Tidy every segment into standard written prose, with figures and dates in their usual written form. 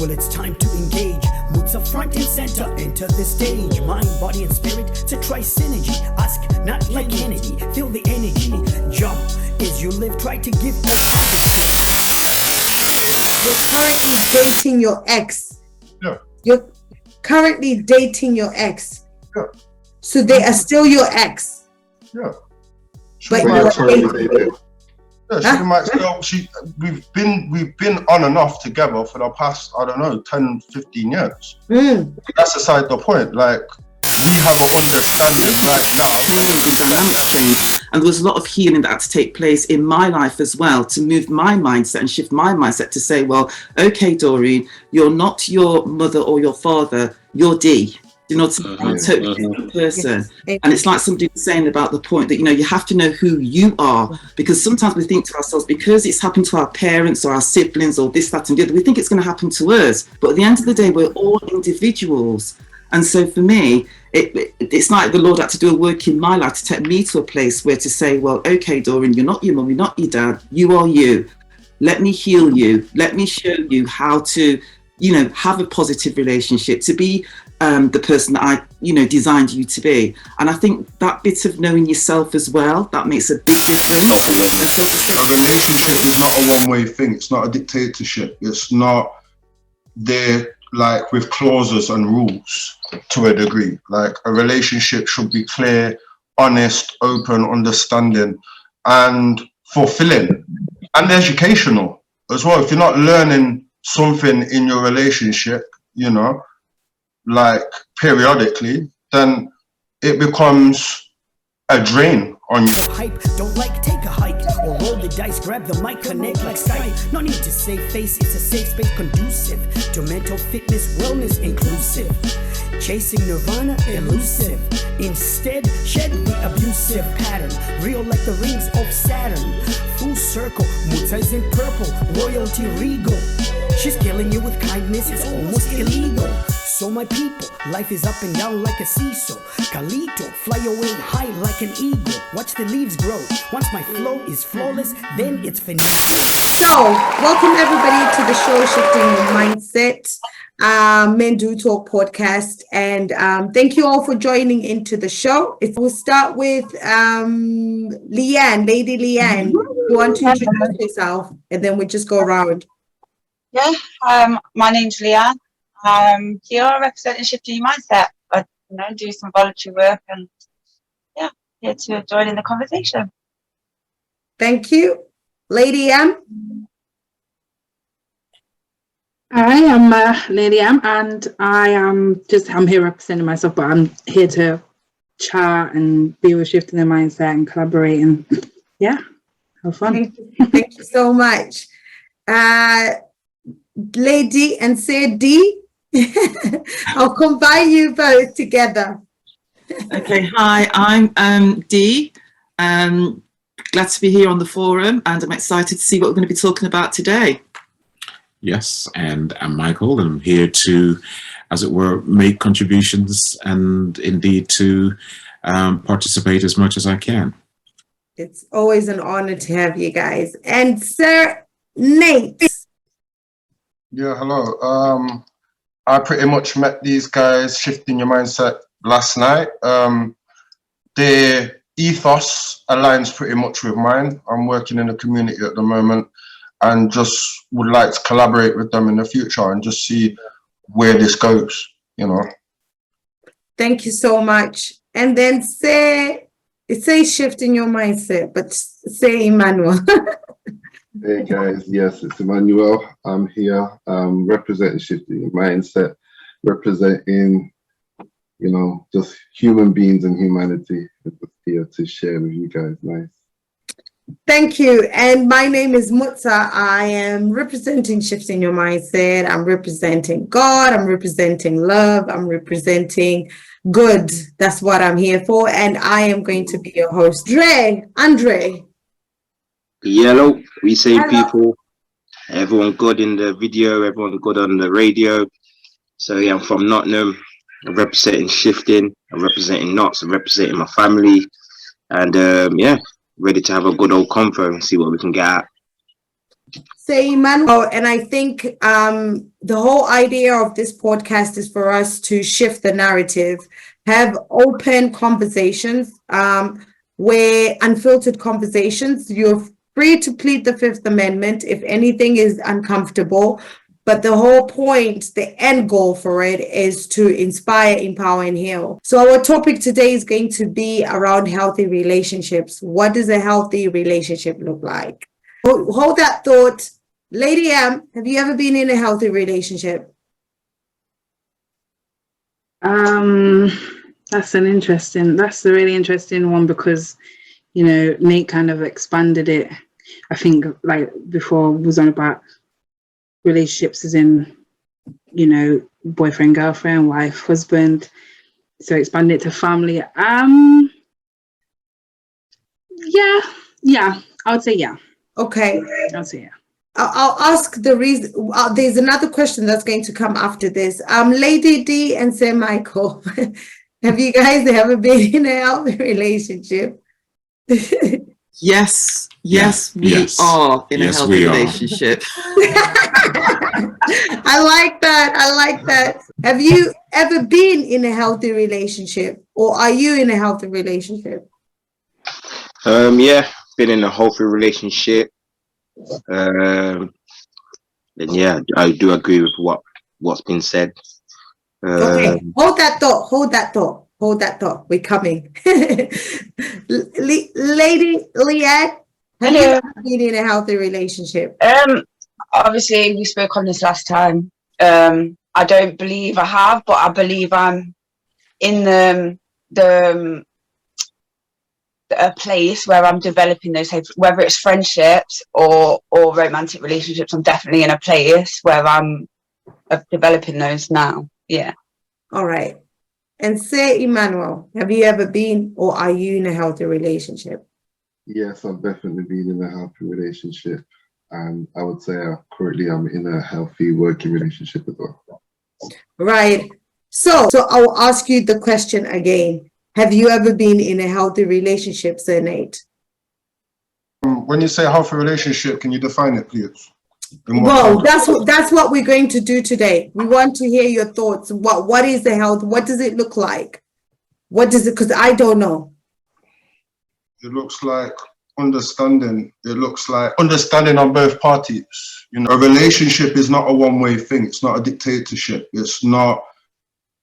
Well, it's time to engage. Moods are front and center. Enter the stage. Mind, body, and spirit to try synergy. Ask, not like Kennedy. Feel the energy. Jump as you live. Try to give all You're currently dating your ex. Yeah. You're currently dating your ex. Yeah. So they are still your ex. Yeah. But She you're might still- dating. Yeah, she might still, we've been on and off together for the past, I don't know, 10, 15 years. That's aside the point. Like, we have an understanding right now. The dynamics change, and there was a lot of healing that had to take place in my life as well to move my mindset and shift my mindset to say, well, okay, Doreen, you're not your mother or your father, you're D. You know, I'm a totally different person. Yes. And it's like somebody was saying about the point that, you know, you have to know who you are, because sometimes we think to ourselves, because it's happened to our parents or our siblings or this, that and the other, we think it's going to happen to us. But at the end of the day, we're all individuals. And so for me, it's like the Lord had to do a work in my life to take me to a place where to say, well, okay, Doreen, you're not your mum, you're not your dad, you are you. Let me heal you. Let me show you how to, you know, have a positive relationship, to be the person that I, you know, designed you to be. And I think that bit of knowing yourself as well, that makes a big difference. A relationship is not a one-way thing. It's not a dictatorship. It's not there like with clauses and rules to a degree. Like, a relationship should be clear, honest, open, understanding, and fulfilling, and educational as well. If you're not learning something in your relationship, you know, like periodically, then it becomes a drain on you. hype. Don't like, take a hike or roll the dice. Grab the mic, connect like Skype. No need to save face. It's a safe space conducive to mental fitness, wellness inclusive. Chasing nirvana elusive. Instead, shed the abusive pattern. Real like the rings of Saturn. Full circle, Muta's in purple. Royalty regal. She's killing you with kindness. It's almost illegal. So my people, life is up and down like a seesaw. Calito, fly away high like an eagle. Watch the leaves grow. Once my flow is flawless, then it's finito. So, welcome everybody to the show, Shifting Your Mindset, Men Do Talk podcast. And thank you all for joining into the show. We'll start with Leanne, Lady Leanne. You want to introduce yourself? And then we just go around. Yeah, my name's Leanne. I'm here representing Shifting Your Mindset. I do some voluntary work, and yeah, here to join in the conversation. Thank you. Lady M. I am Lady M, and I'm here representing myself, but I'm here to chat and be with Shifting Their Mindset and collaborate, and yeah, have fun. Thank you so much. Lady and say D. I'll combine you both together. Okay, hi, I'm Dee. Glad to be here on the forum, and I'm excited to see what we're going to be talking about today. Yes, and I'm Michael, and I'm here to, as it were, make contributions and indeed to participate as much as I can. It's always an honor to have you guys. And Sir Nate. Yeah, hello. I pretty much met these guys, Shifting Your Mindset, last night. Their ethos aligns pretty much with mine. I'm working in the community at the moment and just would like to collaborate with them in the future and just see where this goes, you know. Thank you so much. And then say Shifting Your Mindset, but say Emmanuel. Hey guys, yes, it's Emmanuel. I'm here representing Shifting Your Mindset, representing, you know, just human beings and humanity. It's here to share with you guys. Nice. Thank you. And my name is Mutsa. I am representing Shifting Your Mindset. I'm representing God. I'm representing love. I'm representing good. That's what I'm here for. And I am going to be your host. Andre. Yellow, we say Hello. people, everyone good in the video, everyone good on the radio. So yeah, I'm from Nottingham. I'm representing Shifting, I'm representing Knots, I'm representing my family, and yeah, ready to have a good old convo and see what we can get at. Say, Emmanuel, and I think the whole idea of this podcast is for us to shift the narrative, have open conversations, where unfiltered conversations. You're free to plead the Fifth Amendment if anything is uncomfortable, but the whole point, the end goal for it is to inspire, empower, and heal. So our topic today is going to be around healthy relationships. What does a healthy relationship look like? Hold that thought. Lady M, have you ever been in a healthy relationship? That's a really interesting one, because, you know, Nate kind of expanded it. I think like before was on about relationships as in, you know, boyfriend, girlfriend, wife, husband. So expand it to family. Yeah, I would say yeah. Okay. I'll say yeah. I'll ask the reason. There's another question that's going to come after this. Lady D and Sir Michael, have you guys ever been in a healthy relationship? Yes, we are in a healthy relationship. I like that. Have you ever been in a healthy relationship, or are you in a healthy relationship? Yeah, been in a healthy relationship. And yeah, I do agree with what's been said. Okay, hold that thought. We're coming. Lady Leanne, have you ever been in a healthy relationship? Obviously we spoke on this last time. I don't believe I have, but I believe I'm in a place where I'm developing those, whether it's friendships or romantic relationships. I'm definitely in a place where I'm developing those now. Yeah. All right. And say, Emmanuel, have you ever been, or are you in a healthy relationship? Yes, I've definitely been in a healthy relationship, and I would say currently I'm in a healthy working relationship as well. Right. So I'll ask you the question again. Have you ever been in a healthy relationship, Sir Nate? When you say healthy relationship, can you define it, please? Well, that's what we're going to do today. We want to hear your thoughts. What is the health? What does it look like? What does it? Because I don't know. It looks like understanding. It looks like understanding on both parties. You know, a relationship is not a one-way thing. It's not a dictatorship. It's not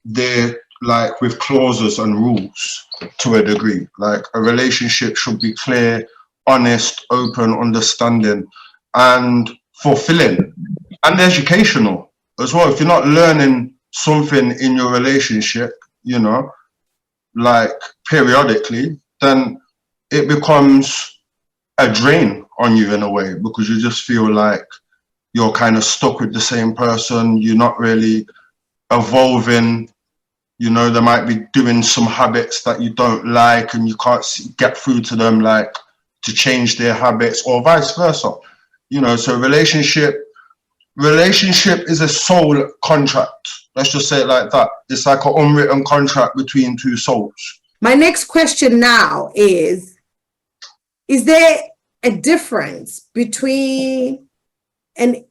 there like with clauses and rules to a degree. Like a relationship should be clear, honest, open, understanding, and fulfilling and educational as well. If you're not learning something in your relationship, you know, like periodically, then it becomes a drain on you in a way, because you just feel like you're kind of stuck with the same person. You're not really evolving. You know, they might be doing some habits that you don't like and you can't get through to them, like to change their habits, or vice versa. You know, so relationship is a soul contract. Let's just say it like that. It's like an unwritten contract between two souls. My next question now is there a difference between an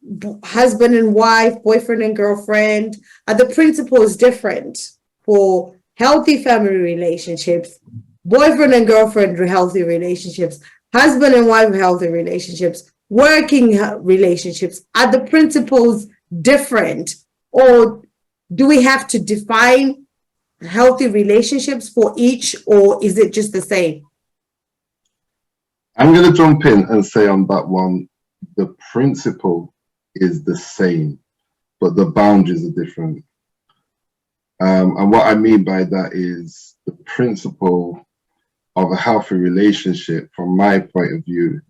husband and wife, boyfriend and girlfriend? Are the principles different for healthy family relationships, boyfriend and girlfriend healthy relationships, husband and wife healthy relationships, working relationships? Are the principles different, or do we have to define healthy relationships for each, or is it just the same? I'm going to jump in and say on that one, the principle is the same, but the boundaries are different. And what I mean by that is the principle of a healthy relationship, from my point of view,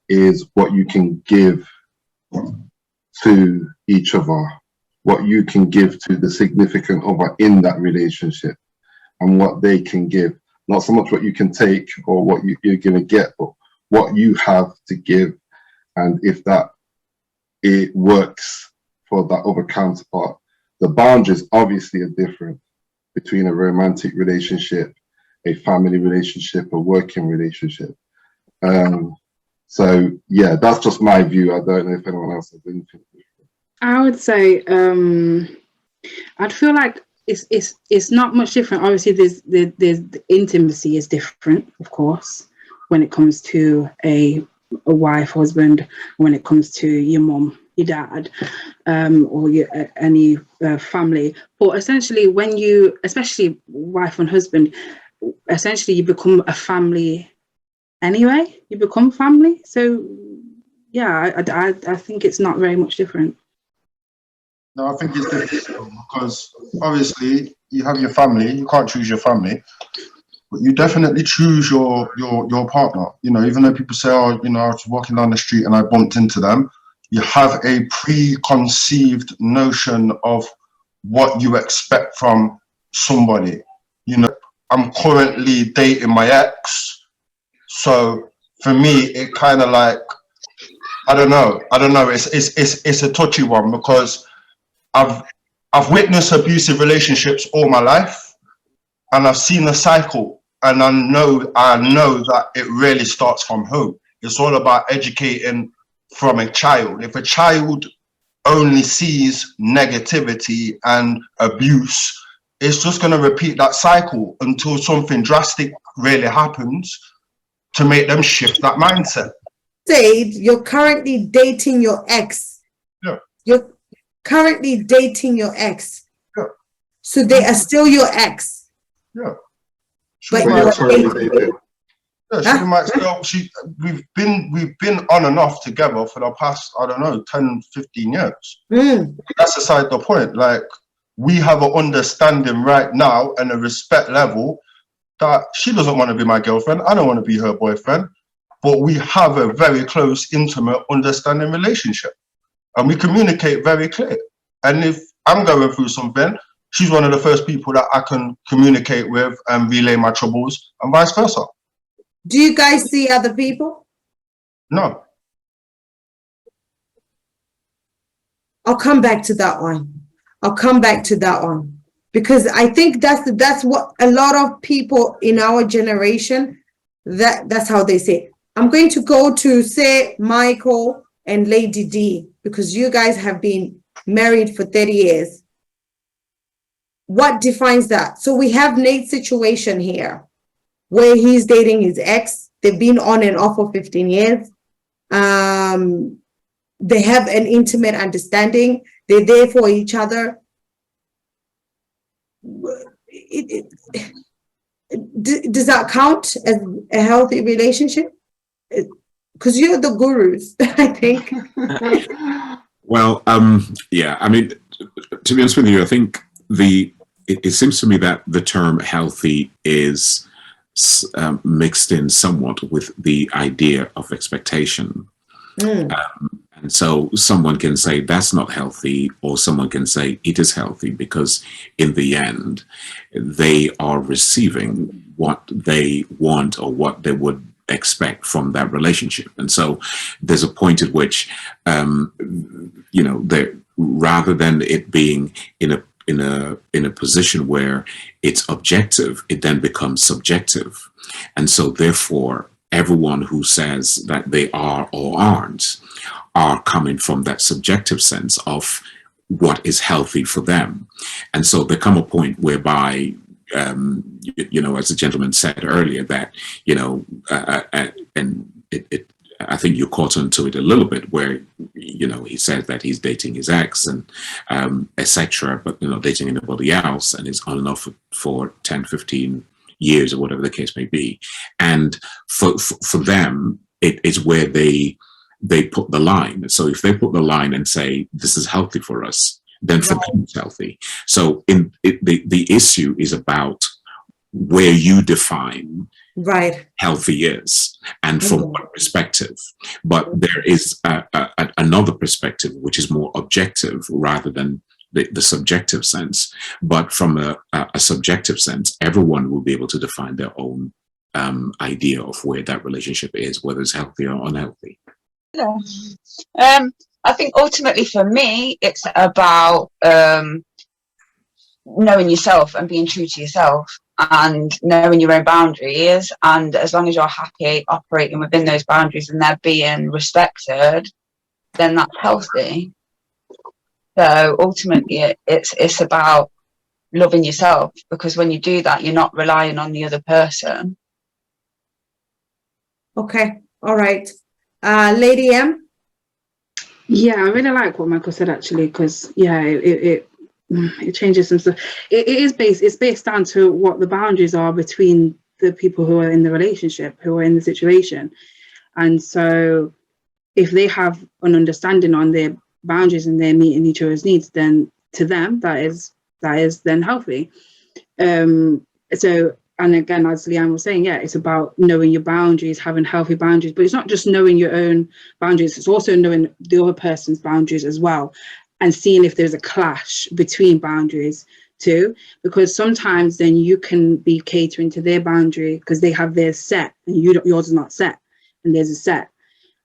is what you can give to each other, what you can give to the significant other in that relationship, and what they can give. Not so much what you can take or what you're going to get, but what you have to give. And if it works for that other counterpart. The boundaries obviously are different between a romantic relationship, a family relationship, a working relationship. So yeah, that's just my view. I don't know if anyone else has anything. I would say I'd feel like it's not much different. Obviously, there's the intimacy is different, of course, when it comes to a wife, husband, when it comes to your mum, your dad, or any family. But essentially, when you, especially wife and husband, essentially you become a family anyway. You become family. So yeah, I think it's not very much different. No, I think it's different because obviously you have your family. You can't choose your family, but you definitely choose your partner. You know, even though people say, "Oh, you know, I was walking down the street and I bumped into them," you have a preconceived notion of what you expect from somebody. You know, I'm currently dating my ex, so for me, it kind of like, I don't know. It's a touchy one because I've witnessed abusive relationships all my life, and I've seen the cycle, and I know that it really starts from home. It's all about educating from a child. If a child only sees negativity and abuse, it's just going to repeat that cycle until something drastic really happens to make them shift that mindset. Said you're currently dating your ex. Yeah. You're currently dating your ex. Yeah. So they are still your ex. Yeah. But So you're currently dating. Yeah, we've been on and off together for the past, I don't know, 10, 15 years. That's aside the point. Like, we have an understanding right now and a respect level that she doesn't want to be my girlfriend. I don't want to be her boyfriend. But we have a very close, intimate, understanding relationship. And we communicate very clear. And if I'm going through something, she's one of the first people that I can communicate with and relay my troubles, and vice versa. Do you guys see other people? No. I'll come back to that one. Because I think that's what a lot of people in our generation, that's how they say it. I'm going to go to say Michael and Lady D, because you guys have been married for 30 years. What defines that? So we have Nate's situation here, where he's dating his ex. They've been on and off for 15 years. They have an intimate understanding. They're there for each other. Does that count as a healthy relationship? Because you're the gurus, I think. Well, yeah, I mean, to be honest with you, I think it seems to me that the term healthy is mixed in somewhat with the idea of expectation. And so someone can say that's not healthy, or someone can say it is healthy, because in the end, they are receiving what they want or what they would expect from that relationship. And so there's a point at which, you know, rather than it being in a position where it's objective, it then becomes subjective. And so therefore, everyone who says that they are or aren't are coming from that subjective sense of what is healthy for them. And so there come a point whereby, you know, as the gentleman said earlier, that, you know, and I think you caught onto it a little bit, where, you know, he said that he's dating his ex and etc., but, you know, dating anybody else, and is on and off for 10, 15 years or whatever the case may be. And for them, it is where they put the line. So if they put the line and say, this is healthy for us, then for them it's healthy. So the issue is about where you define healthy is, and from what perspective. But there is another perspective which is more objective rather than the subjective sense. But from a subjective sense, everyone will be able to define their own idea of where that relationship is, whether it's healthy or unhealthy. Yeah. I think ultimately for me, it's about knowing yourself and being true to yourself. and knowing your own boundaries, and as long as you're happy operating within those boundaries and they're being respected, then that's healthy. So ultimately it's about loving yourself, because when you do that, you're not relying on the other person. Okay, all right. Lady M? Yeah, I really like what Michael said, actually, because it changes some stuff. It's based down to what the boundaries are between the people who are in the relationship, who are in the situation. And so if they have an understanding on their boundaries and they're meeting each other's needs, then to them that is then healthy. So, and again, as Leanne was saying, it's about knowing your boundaries, having healthy boundaries, but it's not just knowing your own boundaries, it's also knowing the other person's boundaries as well, and seeing if there's a clash between boundaries too, because sometimes then you can be catering to their boundary because they have theirs set and yours is not set, and there's a set,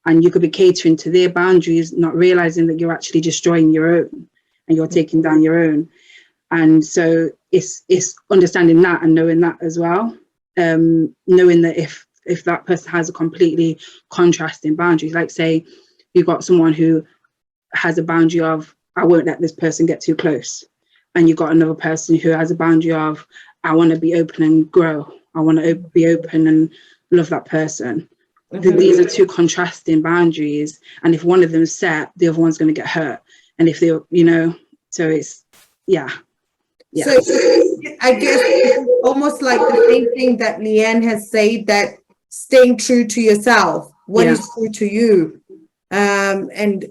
and you could be catering to their boundaries, not realizing that you're actually destroying your own and you're taking down your own. And so it's understanding that and knowing that as well, knowing that if that person has a completely contrasting boundaries, like say you've got someone who has a boundary of, I won't let this person get too close, and you've got another person who has a boundary of, I want to be open and grow, I want to be open and love that person. These are two contrasting boundaries, and if one of them is set, the other one's going to get hurt. And if they, so it's So I guess it's almost like the same thing that Leanne has said, that staying true to yourself, what is true to you, and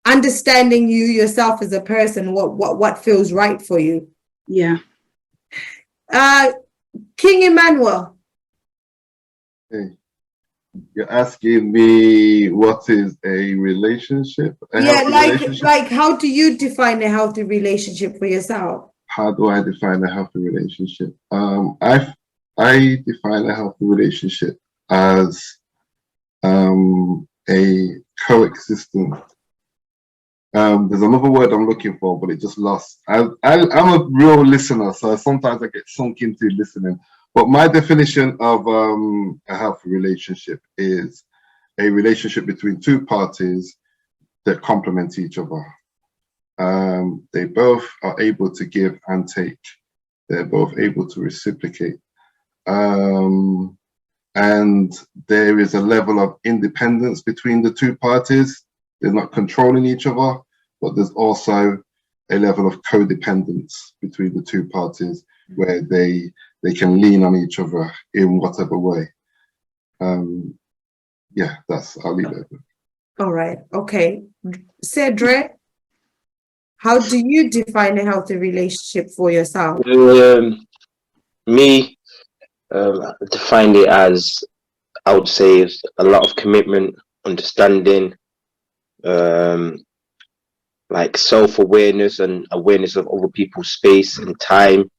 understanding you yourself as a person, what feels right for you. Yeah. King Emmanuel. Hey, you're asking me what is a relationship? Like how do you define a healthy relationship for yourself? How do I define a healthy relationship? I define a healthy relationship as a coexistence. There's another word I'm looking for, but it just lost. I'm a real listener, so sometimes I get sunk into listening. But my definition of a healthy relationship is a relationship between two parties that complement each other. They both are able to give and take. They're both able to reciprocate. And there is a level of independence between the two parties. They're not controlling each other, but there's also a level of codependence between the two parties where they can lean on each other in whatever way. I'll leave it. All right. Okay. Cedric, how do you define a healthy relationship for yourself? Me, I defined it as, I would say, a lot of commitment, understanding, like self-awareness and awareness of other people's space and time.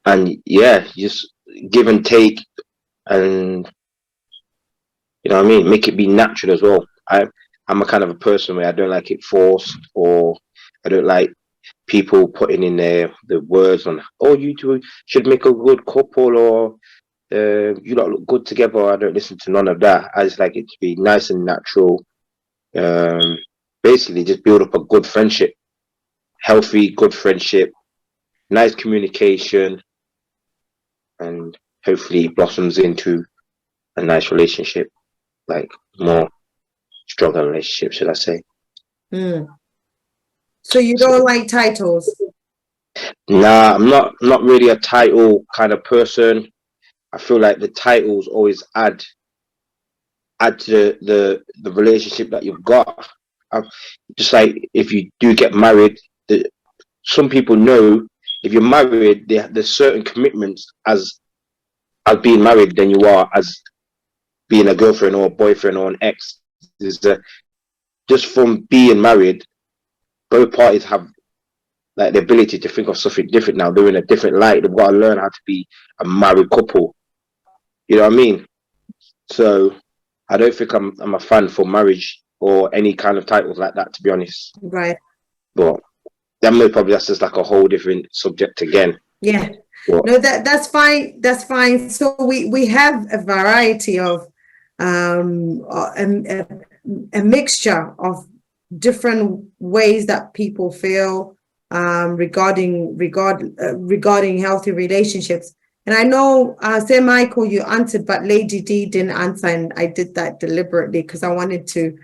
And just give and take, and make it be natural as well. I'm a kind of a person where I don't like it forced, or I don't like people putting in the words on, oh, you two should make a good couple, or you don't look good together. I don't listen to none of that. I just like it to be nice and natural. Basically just build up a good friendship, healthy, good friendship, nice communication, and hopefully it blossoms into a nice relationship, like more stronger relationship, should I say. So you don't like titles? Nah, I'm not really a title kind of person. I feel like the titles always add to the relationship that you've got. Just like if you do get married, some people know if you're married, there's certain commitments as being married than you are as being a girlfriend or a boyfriend or an ex. Just from being married, both parties have like the ability to think of something different now. They're in a different light. They've got to learn how to be a married couple. You know what I mean? So I don't think I'm a fan for marriage or any kind of titles like that, to be honest. Right. But that's just like a whole different subject again. Yeah. What? No, that's fine. That's fine. So we have a variety of a mixture of different ways that people feel regarding healthy relationships. And I know, say Michael, you answered, but Lady D didn't answer, and I did that deliberately because I wanted to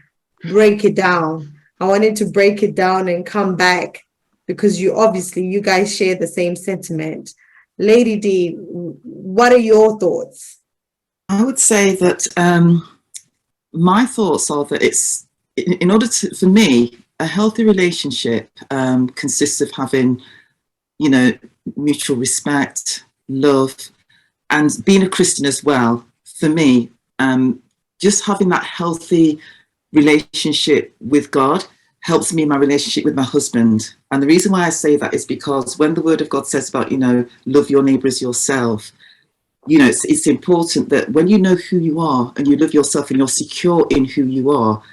break it down. I wanted to break it down and come back because you guys share the same sentiment. Lady D, what are your thoughts? I would say that my thoughts are that it's, in order to, for me, a healthy relationship consists of having, you know, mutual respect, love, and being a Christian as well. For me, just having that healthy relationship with God helps me in my relationship with my husband. And the reason why I say that is because when the word of God says about, you know, love your neighbor as yourself, you know, it's important that when you know who you are and you love yourself and you're secure in who you are,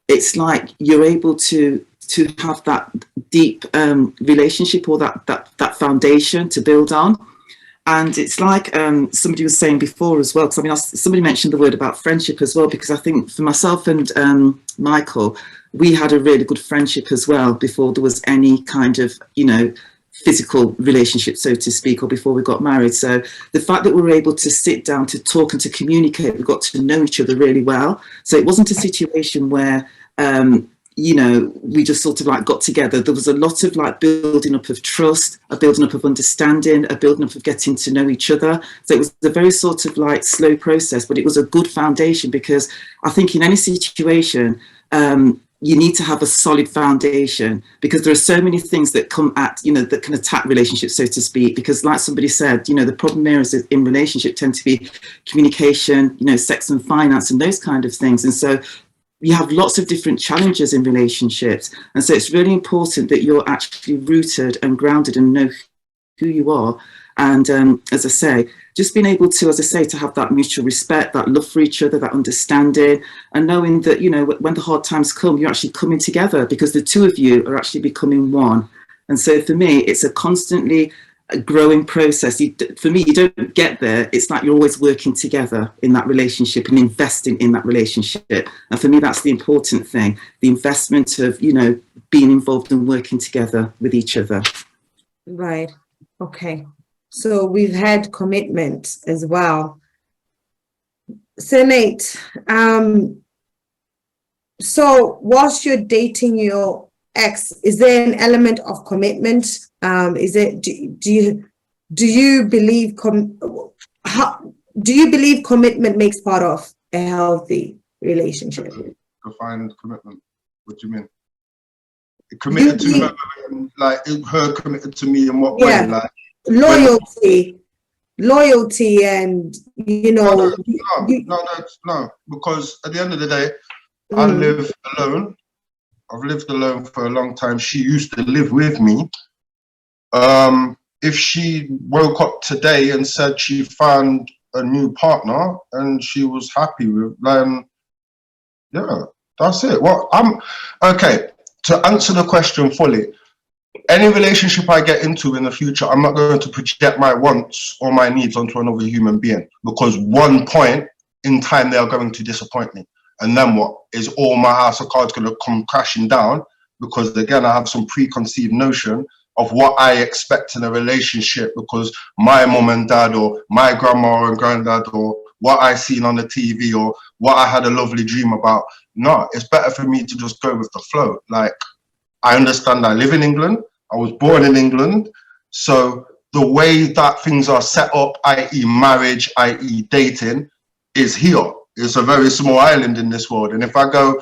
it's like you're able to have that deep relationship or that foundation to build on. And it's like somebody was saying before as well, because I mean, somebody mentioned the word about friendship as well, because I think for myself and Michael, we had a really good friendship as well before there was any kind of, you know, physical relationship, so to speak, or before we got married. So the fact that we were able to sit down to talk and to communicate, we got to know each other really well. So it wasn't a situation where, you know, we just sort of like got together. There was a lot of like building up of trust, a building up of understanding, a building up of getting to know each other. So it was a very sort of like slow process, but it was a good foundation, because I think in any situation, you need to have a solid foundation, because there are so many things that come at, you know, that can attack relationships, so to speak. Because like somebody said, you know, the problem there is that in relationship tend to be communication, you know, sex and finance and those kind of things. And so you have lots of different challenges in relationships. And so it's really important that you're actually rooted and grounded and know who you are. And as I say, just being able to, as I say, to have that mutual respect, that love for each other, that understanding, and knowing that, you know, when the hard times come, you're actually coming together, because the two of you are actually becoming one. And so for me, it's a constantly growing process. For me, you don't get there. It's like you're always working together in that relationship and investing in that relationship. And for me, that's the important thing, the investment of, you know, being involved and working together with each other. Right. Okay. So we've had commitment as well. So Nate, so whilst you're dating your ex, is there an element of commitment? Is it, do you believe commitment makes part of a healthy relationship? Define commitment. What do you mean? Committed to her, like her committed to me in what way? Like loyalty, and you know. No, because at the end of the day, I live alone. I've lived alone for a long time. She used to live with me. If she woke up today and said she found a new partner and she was happy with, then yeah, that's it. Well, okay. To answer the question fully, any relationship I get into in the future, I'm not going to project my wants or my needs onto another human being, because one point in time they are going to disappoint me. And then what? Is all my house of cards going to come crashing down? Because again, I have some preconceived notion of what I expect in a relationship, because my mom and dad, or my grandma and granddad, or what I seen on the TV, or what I had a lovely dream about. No, it's better for me to just go with the flow. Like, I understand I live in England. I was born in England. So the way that things are set up, i.e. marriage, i.e. dating, is here. It's a very small island in this world. And if I go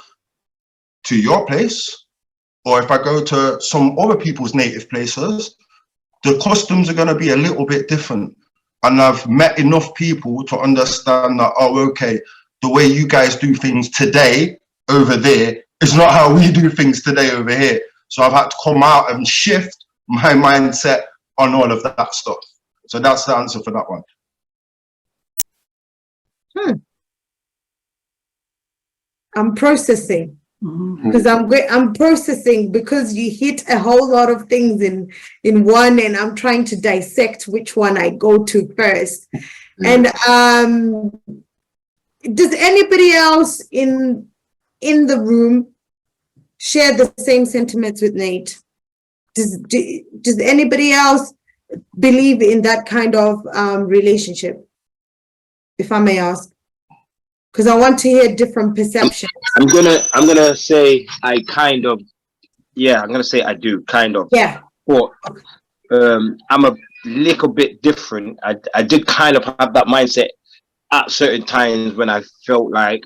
to your place, or if I go to some other people's native places, the customs are going to be a little bit different. And I've met enough people to understand that, oh, okay, the way you guys do things today over there is not how we do things today over here. So I've had to come out and shift my mindset on all of that stuff. So that's the answer for that one. I'm processing. because I'm processing, because you hit a whole lot of things in one, and I'm trying to dissect which one I go to first. And does anybody else in the room share the same sentiments with Nate? Does anybody else believe in that kind of relationship, if I may ask? Because I want to hear different perceptions. I'm gonna say I kind of, I'm gonna say I do kind of. Yeah. But I'm a little bit different. I did kind of have that mindset at certain times when I felt like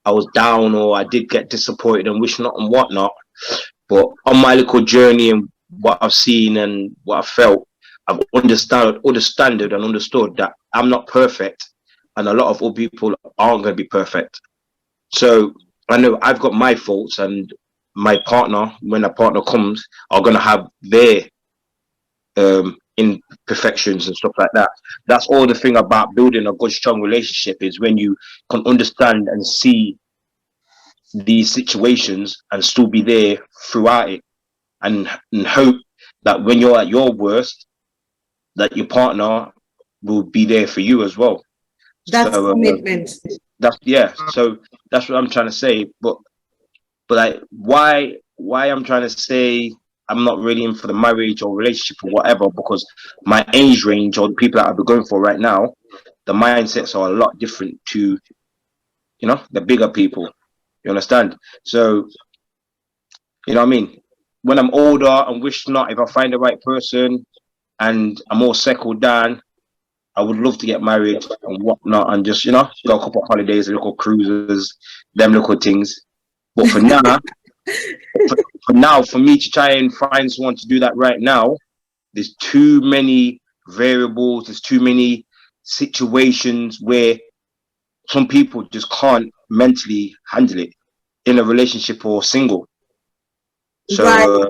I was down, or I did get disappointed and wish not and whatnot. But on my little journey and what I've seen and what I felt, I've understood and understood that I'm not perfect, and a lot of other people aren't going to be perfect. So I know I've got my faults, and my partner, when a partner comes, are going to have their imperfections and stuff like that. That's all the thing about building a good, strong relationship, is when you can understand and see these situations and still be there throughout it, and hope that when you're at your worst, that your partner will be there for you as well. That's commitment. So that's what I'm trying to say. But like, why I'm trying to say I'm not really in for the marriage or relationship or whatever, because my age range, or the people that I've been going for right now, the mindsets are a lot different to, the bigger people. You understand? So, you know what I mean? When I'm older and wish not, if I find the right person and I'm more settled down, I would love to get married and whatnot, and just, go a couple of holidays, little cruises, them little things. But for now, for me to try and find someone to do that right now, there's too many variables, there's too many situations where some people just can't mentally handle it in a relationship or single. So, right.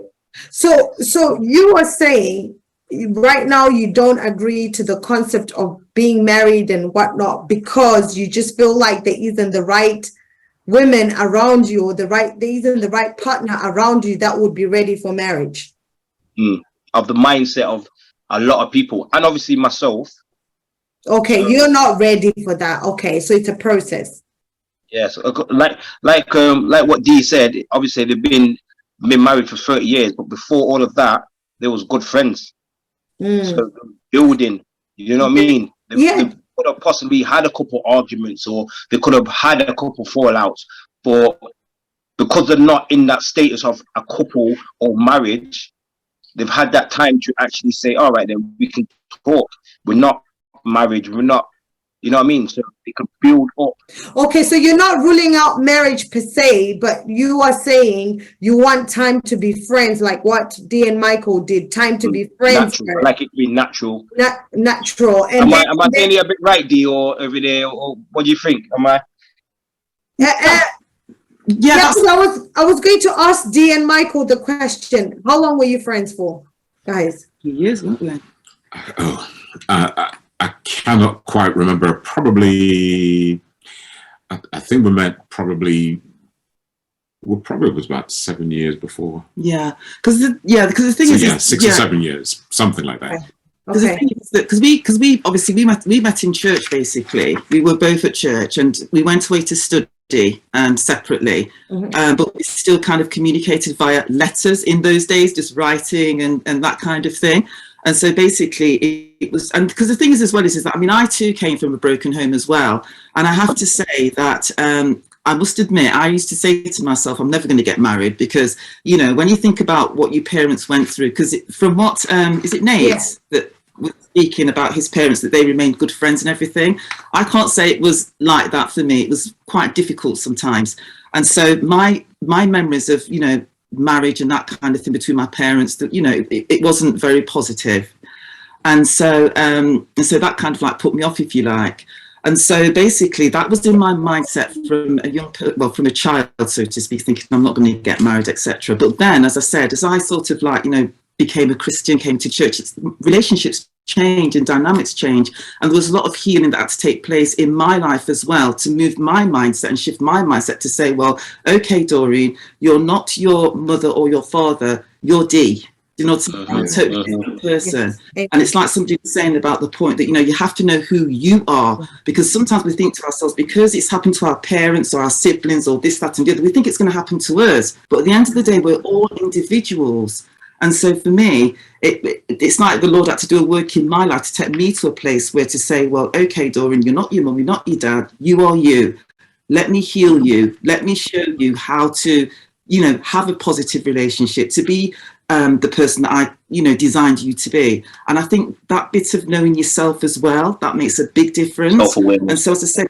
So you are saying right now you don't agree to the concept of being married and whatnot, because you just feel like there isn't the right women around you, or there isn't the right partner around you that would be ready for marriage. Of the mindset of a lot of people, and obviously myself. Okay, you're not ready for that. Okay, so it's a process. Yes, like what Dee said. Obviously, they've been married for 30 years, but before all of that, they was good friends. So building, you know what I mean? They could have possibly had a couple arguments, or they could have had a couple fallouts, but because they're not in that status of a couple or marriage, they've had that time to actually say, all right, then we can talk. We're not married. We're not, you know what I mean? So they can build up. Okay, so you're not ruling out marriage per se, but you are saying you want time to be friends, like what Dee and Michael did. Time to be friends. Natural, like it be natural. Natural. And am I saying it a bit right, Dee, or over there, or what do you think? Am I? I was going to ask Dee and Michael the question. How long were you friends for, guys? 2 years, weren't we? I cannot quite remember. Probably, I think we met probably was about 7 years before. Yeah, because the thing is, 6 or 7 years, something like that. Okay. Because we obviously we met in church. Basically, we were both at church, and we went away to study separately, but we still kind of communicated via letters in those days, just writing and that kind of thing. And so basically it was, and because the thing is as well is that, I mean, I too came from a broken home as well. And I have to say that I must admit, I used to say to myself, I'm never going to get married, because, when you think about what your parents went through, because from what, is it Nate that was speaking about his parents, that they remained good friends and everything? I can't say it was like that for me. It was quite difficult sometimes. And so my memories of, marriage and that kind of thing between my parents, that it wasn't very positive, and so that kind of like put me off, if you like. And so basically that was in my mindset from from a child, so to speak, thinking I'm not going to get married, etc. But then, as I said, as I sort of became a Christian, came to church, relationships change and dynamics change. And there was a lot of healing that had to take place in my life as well to move my mindset and shift my mindset to say, well, okay, Doreen, you're not your mother or your father, you're D. You know, you're a totally different person. Yes. And it's like somebody was saying about the point that, you know, you have to know who you are, because sometimes we think to ourselves, because it's happened to our parents or our siblings or this, that, and the other, we think it's going to happen to us. But at the end of the day, we're all individuals. And so for me, it's like the Lord had to do a work in my life to take me to a place where to say, well, okay, Doreen, you're not your mum, you're not your dad, you are you. Let me heal you. Let me show you how to, you know, have a positive relationship, to be the person that I, you know, designed you to be. And I think that bit of knowing yourself as well, that makes a big difference. Self-awareness. And so as I said,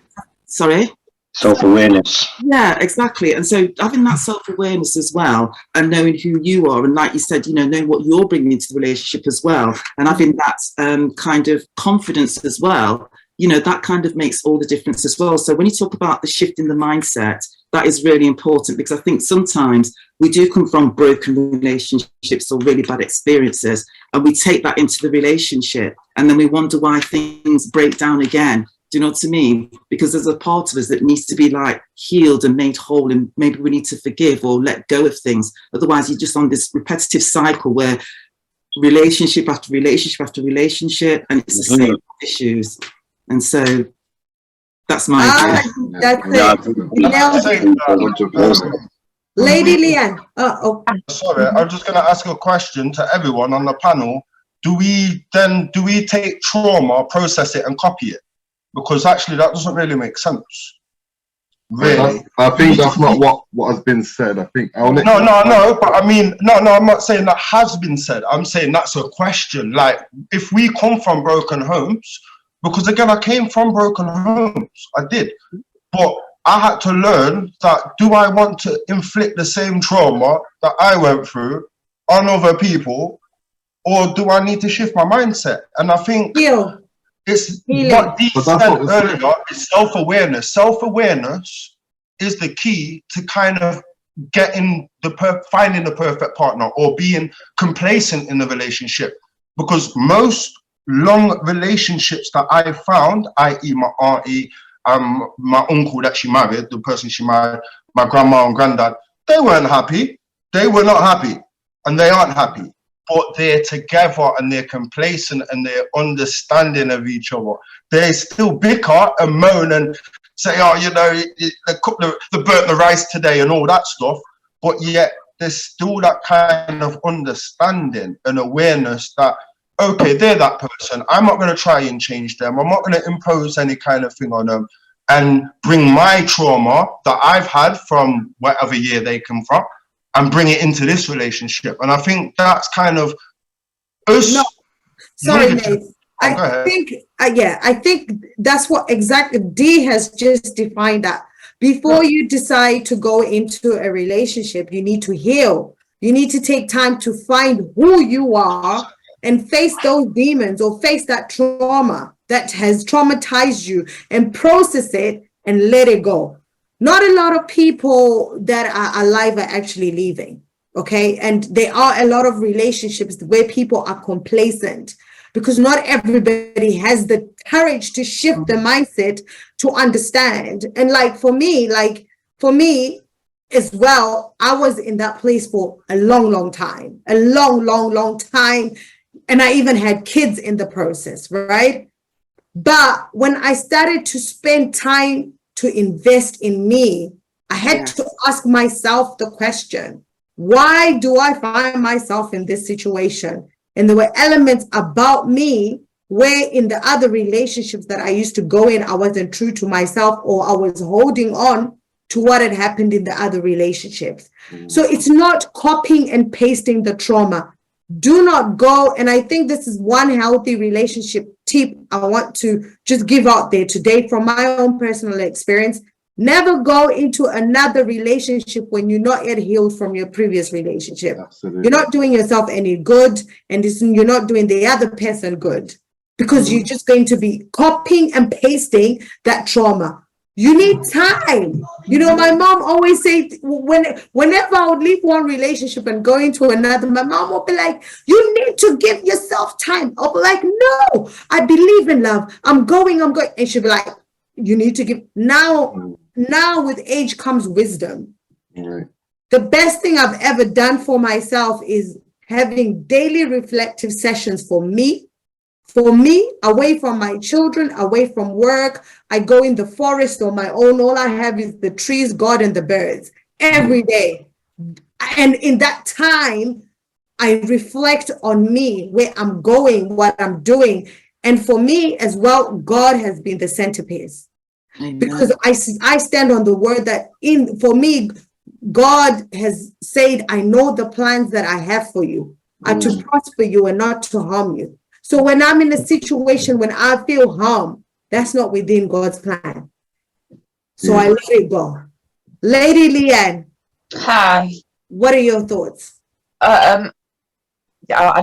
sorry? Self-awareness. Yeah, exactly. And so having that self-awareness as well, and knowing who you are, and like you said, you know, knowing what you're bringing into the relationship as well, and having that kind of confidence as well, you know, that kind of makes all the difference as well. So when you talk about the shift in the mindset, that is really important, because I think sometimes we do come from broken relationships or really bad experiences, and we take that into the relationship, and then we wonder why things break down again. Do you know what I mean? Because there's a part of us that needs to be like healed and made whole, and maybe we need to forgive or let go of things. Otherwise, you're just on this repetitive cycle where relationship after relationship after relationship, and it's the same issues. And so that's my idea. That's it. You nailed it. Lady Leanne. Sorry, I'm just going to ask a question to everyone on the panel. Do we take trauma, process it, and copy it? Because actually, that doesn't really make sense. Really, I think that's not what has been said. I think no. But I mean, no. I'm not saying that has been said. I'm saying that's a question. Like, if we come from broken homes, because again, I came from broken homes. I did, but I had to learn that, do I want to inflict the same trauma that I went through on other people, or do I need to shift my mindset? And I think it's what Dee said earlier, is self-awareness. Self-awareness is the key to kind of getting finding the perfect partner, or being complacent in the relationship. Because most long relationships that I found, i.e. my auntie, my uncle that she married, the person she married, my grandma and granddad, they weren't happy. They were not happy, and they aren't happy. But they're together, and they're complacent, and they're understanding of each other. They still bicker and moan and say, oh, you know, they cooked the burnt the rice today and all that stuff. But yet there's still that kind of understanding and awareness that, okay, they're that person. I'm not going to try and change them. I'm not going to impose any kind of thing on them and bring my trauma that I've had from whatever year they come from and bring it into this relationship. And I think that's kind of us. No, sorry, Nate. I think that's what exactly Dee has just defined that. Before you decide to go into a relationship, you need to heal. You need to take time to find who you are and face those demons, or face that trauma that has traumatized you, and process it and let it go. Not a lot of people that are alive are actually leaving, okay? And there are a lot of relationships where people are complacent, because not everybody has the courage to shift the mindset to understand. And like for me as well, I was in that place for a long time, a long time. And I even had kids in the process, right? But when I started to spend time to invest in me, I had to ask myself the question, why do I find myself in this situation? And there were elements about me where in the other relationships that I used to go in, I wasn't true to myself, or I was holding on to what had happened in the other relationships. So it's not copying and pasting the trauma. Do not go, and I think this is one healthy relationship tip I want to just give out there today from my own personal experience. Never go into another relationship when you're not yet healed from your previous relationship. Absolutely. You're not doing yourself any good, and you're not doing the other person good, because you're just going to be copying and pasting that trauma. You need time. You know, my mom always say whenever I would leave one relationship and go into another, my mom would be like, you need to give yourself time. I'll be like, no, I believe in love. I'm going. And she'll be like, you need to give. Now with age comes wisdom. Right. The best thing I've ever done for myself is having daily reflective sessions for me, away from my children, away from work. I go in the forest on my own. All I have is the trees, God, and the birds every day. And in that time, I reflect on me, where I'm going, what I'm doing. And for me as well, God has been the centerpiece. Amen. Because I stand on the word that for me, God has said, I know the plans that I have for you are to prosper you and not to harm you. So when I'm in a situation when I feel harm, that's not within God's plan. So I let it go. Lady Leanne. Hi. What are your thoughts? I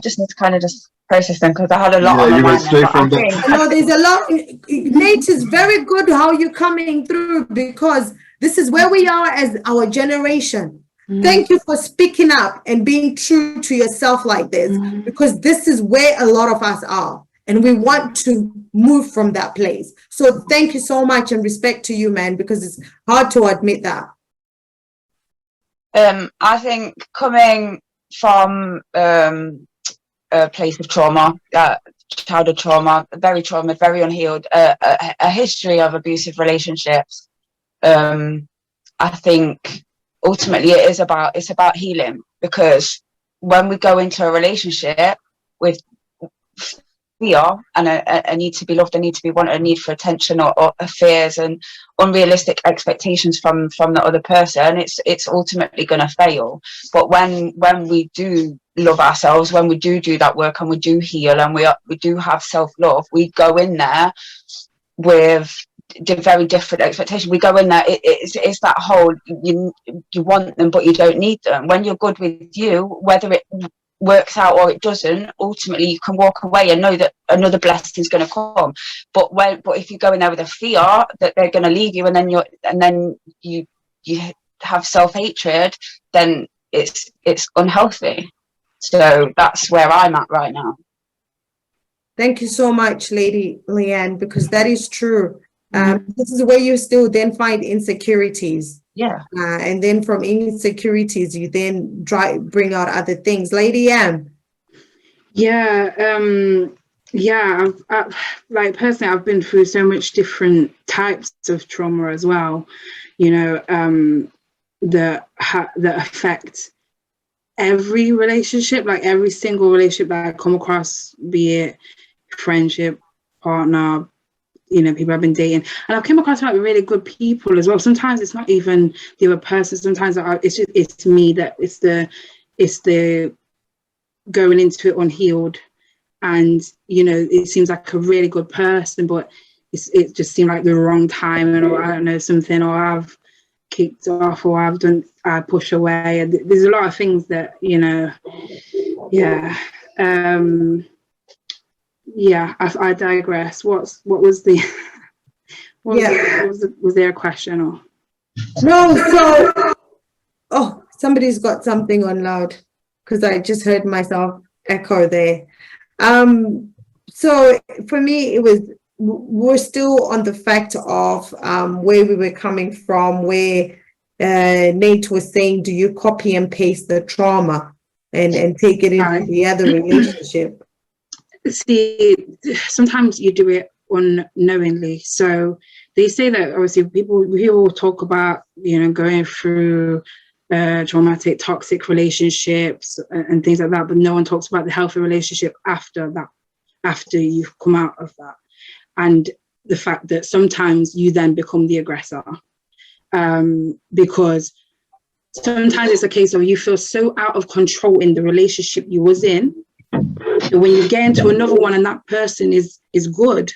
just need to kind of just process them because I had a lot on my you went mind. straight from that. I know there's a lot. Nate, is very good how you're coming through, because this is where we are as our generation. Thank you for speaking up and being true to yourself like this, because this is where a lot of us are, and we want to move from that place. So thank you so much, and respect to you, man, because it's hard to admit that. I think coming from a place of trauma, childhood trauma, very unhealed, a history of abusive relationships, I think ultimately it's about healing, because when we go into a relationship with fear and a need to be loved, a need to be wanted, a need for attention, or fears and unrealistic expectations from the other person, it's ultimately going to fail. But when we do love ourselves, when we do that work and we do heal and we do have self-love, we go in there with very different expectations. We go in there, it's that whole you want them but you don't need them. When you're good with you, whether it works out or it doesn't, ultimately you can walk away and know that another blessing is going to come. But if you go in there with a fear that they're going to leave you, and then you have self-hatred, then it's unhealthy. So that's where I'm at right now. Thank you so much, Lady Leanne, because that is true. This is where you still then find insecurities. Yeah. And then from insecurities, you then bring out other things. Lady Anne. I've like personally, I've been through so much different types of trauma as well, you know, that affect every relationship, like every single relationship that I come across, be it friendship, partner, you know, people I've been dating, and I've come across like really good people as well. Sometimes it's not even the other person. Sometimes it's me, that it's the going into it unhealed, and you know, it seems like a really good person, but it just seemed like the wrong time, or I don't know, something, or I've kicked off, or I push away, and there's a lot of things that, you know, I digress. What was the was there a question or No, so somebody's got something on loud, because I just heard myself echo there. So for me, we're still on the fact of where we were coming from, where Nate was saying, do you copy and paste the trauma and take it into the other relationship? See, sometimes you do it unknowingly. So they say that obviously people talk about, you know, going through traumatic, toxic relationships and things like that, but no one talks about the healthy relationship after that, after you've come out of that, and the fact that sometimes you then become the aggressor, because sometimes it's a case of you feel so out of control in the relationship you was in, that when you get into another one and that person is good,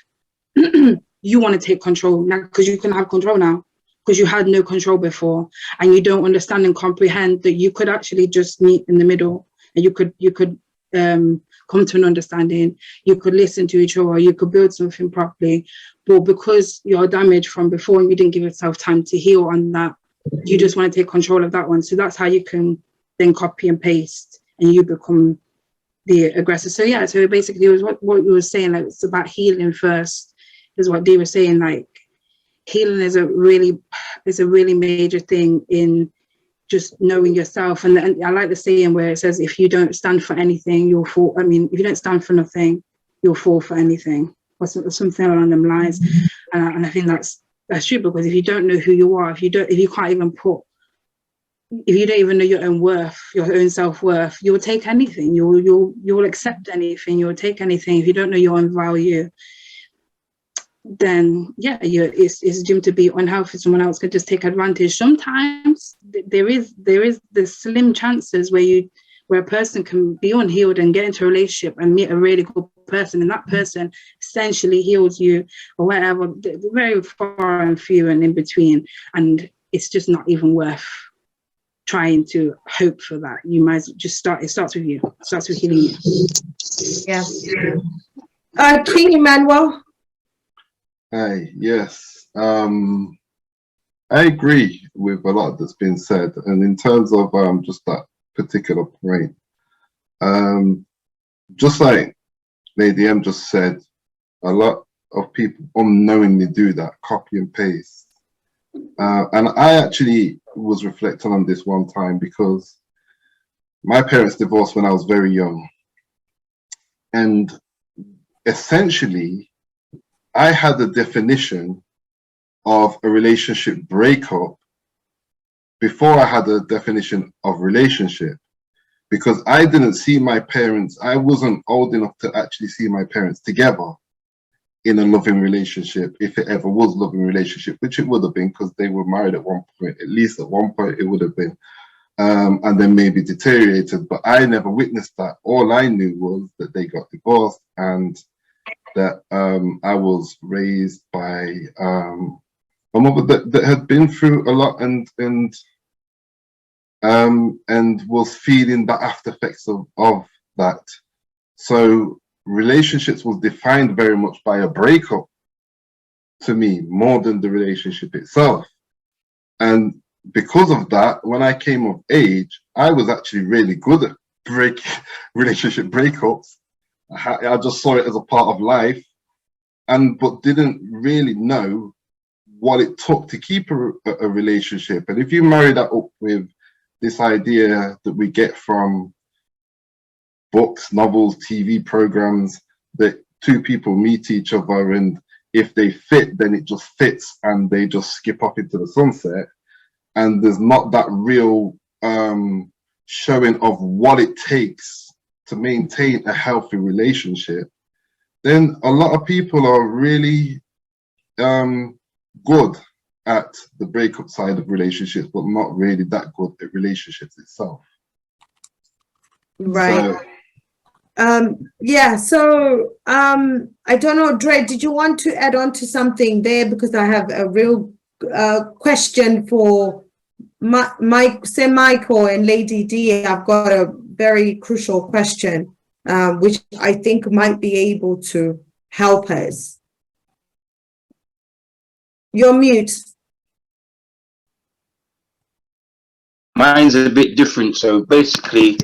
you want to take control now, because you can have control now, because you had no control before, and you don't understand and comprehend that you could actually just meet in the middle, and you could come to an understanding, you could listen to each other, you could build something properly. But because you're damaged from before and you didn't give yourself time to heal on that, you just want to take control of that one. So that's how you can then copy and paste and you become the aggressor. So yeah, so basically it was what you were saying, like it's about healing first, is what Dee was saying. Like healing is a really major thing in just knowing yourself. And I like the saying where it says, if you don't stand for anything, you'll fall. I mean, if you don't stand for nothing, you'll fall for anything, or something along them lines. And I think that's true, because if you don't know who you are, if you don't even know your own worth, your own self-worth, you'll take anything. You'll accept anything. You'll take anything. If you don't know your own value, then yeah, it's doomed to be unhealthy. Someone else could just take advantage. Sometimes there is the slim chances where a person can be unhealed and get into a relationship and meet a really good person, and that person essentially heals you or whatever. They're very far and few and in between, and it's just not even worth trying to hope for that. You might just start. It starts with you. It starts with healing you. Yeah. King Emmanuel. Hey, yes. I agree with a lot that's been said. And in terms of just that particular point, just like Lady M just said, a lot of people unknowingly do that, copy and paste. And I actually was reflecting on this one time because my parents divorced when I was very young. And essentially, I had a definition of a relationship breakup before I had a definition of relationship, because I didn't see my parents. I wasn't old enough to actually see my parents together in a loving relationship, if it ever was a loving relationship, which it would have been, because they were married at one point. At least at one point it would have been, and then maybe deteriorated. But I never witnessed that. All I knew was that they got divorced, and that I was raised by a mother that had been through a lot and was feeling the after effects of that. So relationships was defined very much by a breakup to me, more than the relationship itself. And because of that, when I came of age, I was actually really good at relationship breakups. I just saw it as a part of life, but didn't really know what it took to keep a relationship. And if you marry that up with this idea that we get from books, novels, TV programs, that two people meet each other, and if they fit, then it just fits, and they just skip off into the sunset, and there's not that real showing of what it takes to maintain a healthy relationship, then a lot of people are really good at the breakup side of relationships, but not really that good at relationships itself. Right. Yeah, so I don't know, Dre, did you want to add on to something there? Because I have a real question for Sir Michael and Lady D. I've got a very crucial question, which I think might be able to help us. You're mute. Mine's a bit different. So basically,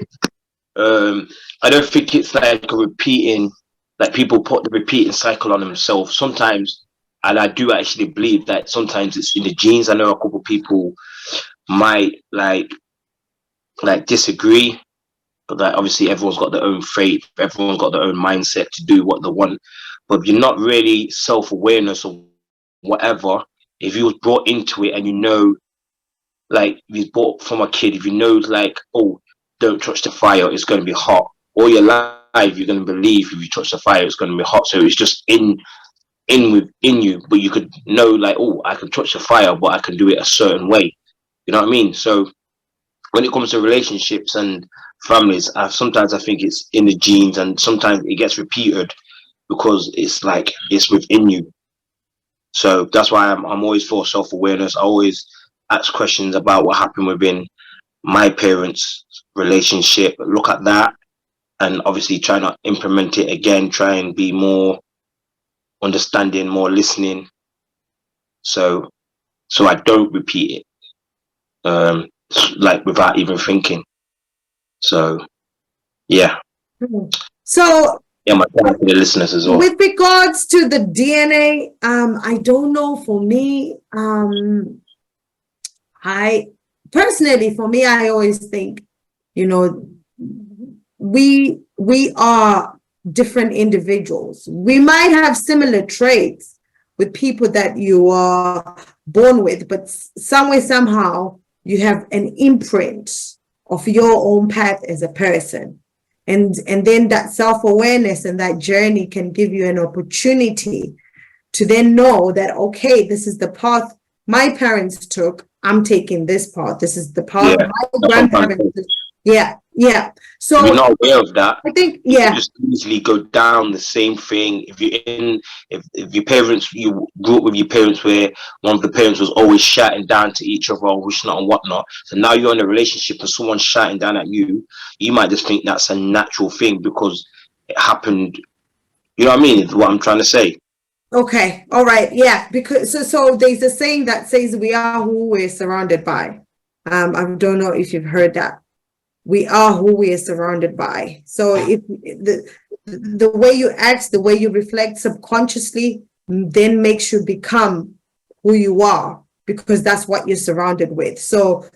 I don't think it's like a repeating, like people put the repeating cycle on themselves sometimes. And I do actually believe that sometimes it's in the genes. I know a couple of people might like disagree, but that obviously everyone's got their own faith, everyone's got their own mindset to do what they want. But if you're not really self-awareness or whatever, if you was brought into it and you know, like you was brought from a kid, if you know like, oh, don't touch the fire, it's going to be hot. All your life you're going to believe if you touch the fire it's going to be hot. So it's just in you, but you could know like, oh, I can touch the fire, but I can do it a certain way. You know what I mean? So when it comes to relationships and families, sometimes I think it's in the genes, and sometimes it gets repeated because it's like it's within you. So that's why I'm always for self-awareness. I always ask questions about what happened within my parents' relationship. Look at that, and obviously try not implement it again, try and be more understanding, more listening, so I don't repeat it, like without even thinking. So yeah. So Yeah, my point to the listeners as well. with regards to the DNA, I don't know. For me, I personally, I always think, we are different individuals. We might have similar traits with people that you are born with, but somewhere, somehow, you have an imprint of your own path as a person. And then that self-awareness and that journey can give you an opportunity to then know that, okay, this is the path my parents took. I'm taking this path. This is the path my grandparents took. Yeah. So we're not aware of that. I think, you can just easily go down the same thing. If your parents, you grew up with your parents where one of the parents was always shouting down to each other or wishing out and whatnot. So now you're in a relationship and someone's shouting down at you, you might just think that's a natural thing because it happened. You know what I mean? Is what I'm trying to say. Okay. All right. Yeah. Because so there's a saying that says we are who we're surrounded by. I don't know if you've heard that. We are who we are surrounded by. So if the way you act, the way you reflect subconsciously, then makes you become who you are, because that's what you're surrounded with. So,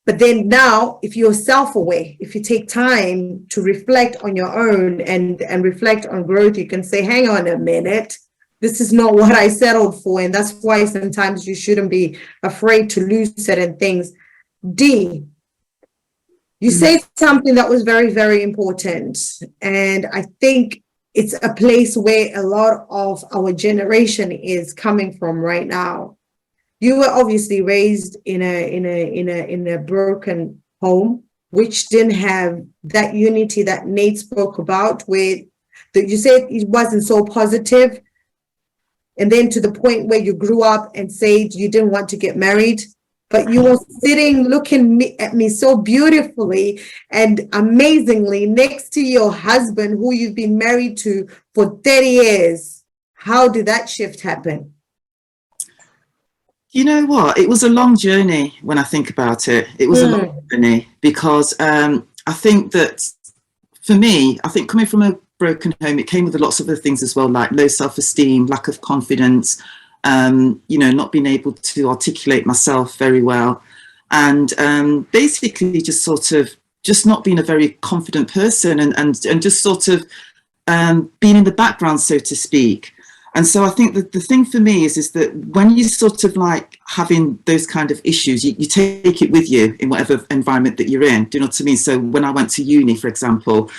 but then now, if you're self-aware, if you take time to reflect on your own and reflect on growth, you can say, hang on a minute, this is not what I settled for. And that's why sometimes you shouldn't be afraid to lose certain things. D, you said something that was very, very important. And I think it's a place where a lot of our generation is coming from right now. You were obviously raised in a broken home, which didn't have that unity that Nate spoke about, where you said it wasn't so positive. And then to the point where you grew up and said you didn't want to get married. But you were sitting, looking at me so beautifully and amazingly next to your husband, who you've been married to for 30 years. How did that shift happen? You know what? It was a long journey when I think about it. It was a long journey because I think that for me, I think coming from a broken home, it came with lots of other things as well, like low self-esteem, lack of confidence, not being able to articulate myself very well, and basically just sort of just not being a very confident person and just sort of being in the background, so to speak. And so I think that the thing for me is that when you sort of like having those kind of issues, you take it with you in whatever environment that you're in. Do you know what I mean? So when I went to uni, for example,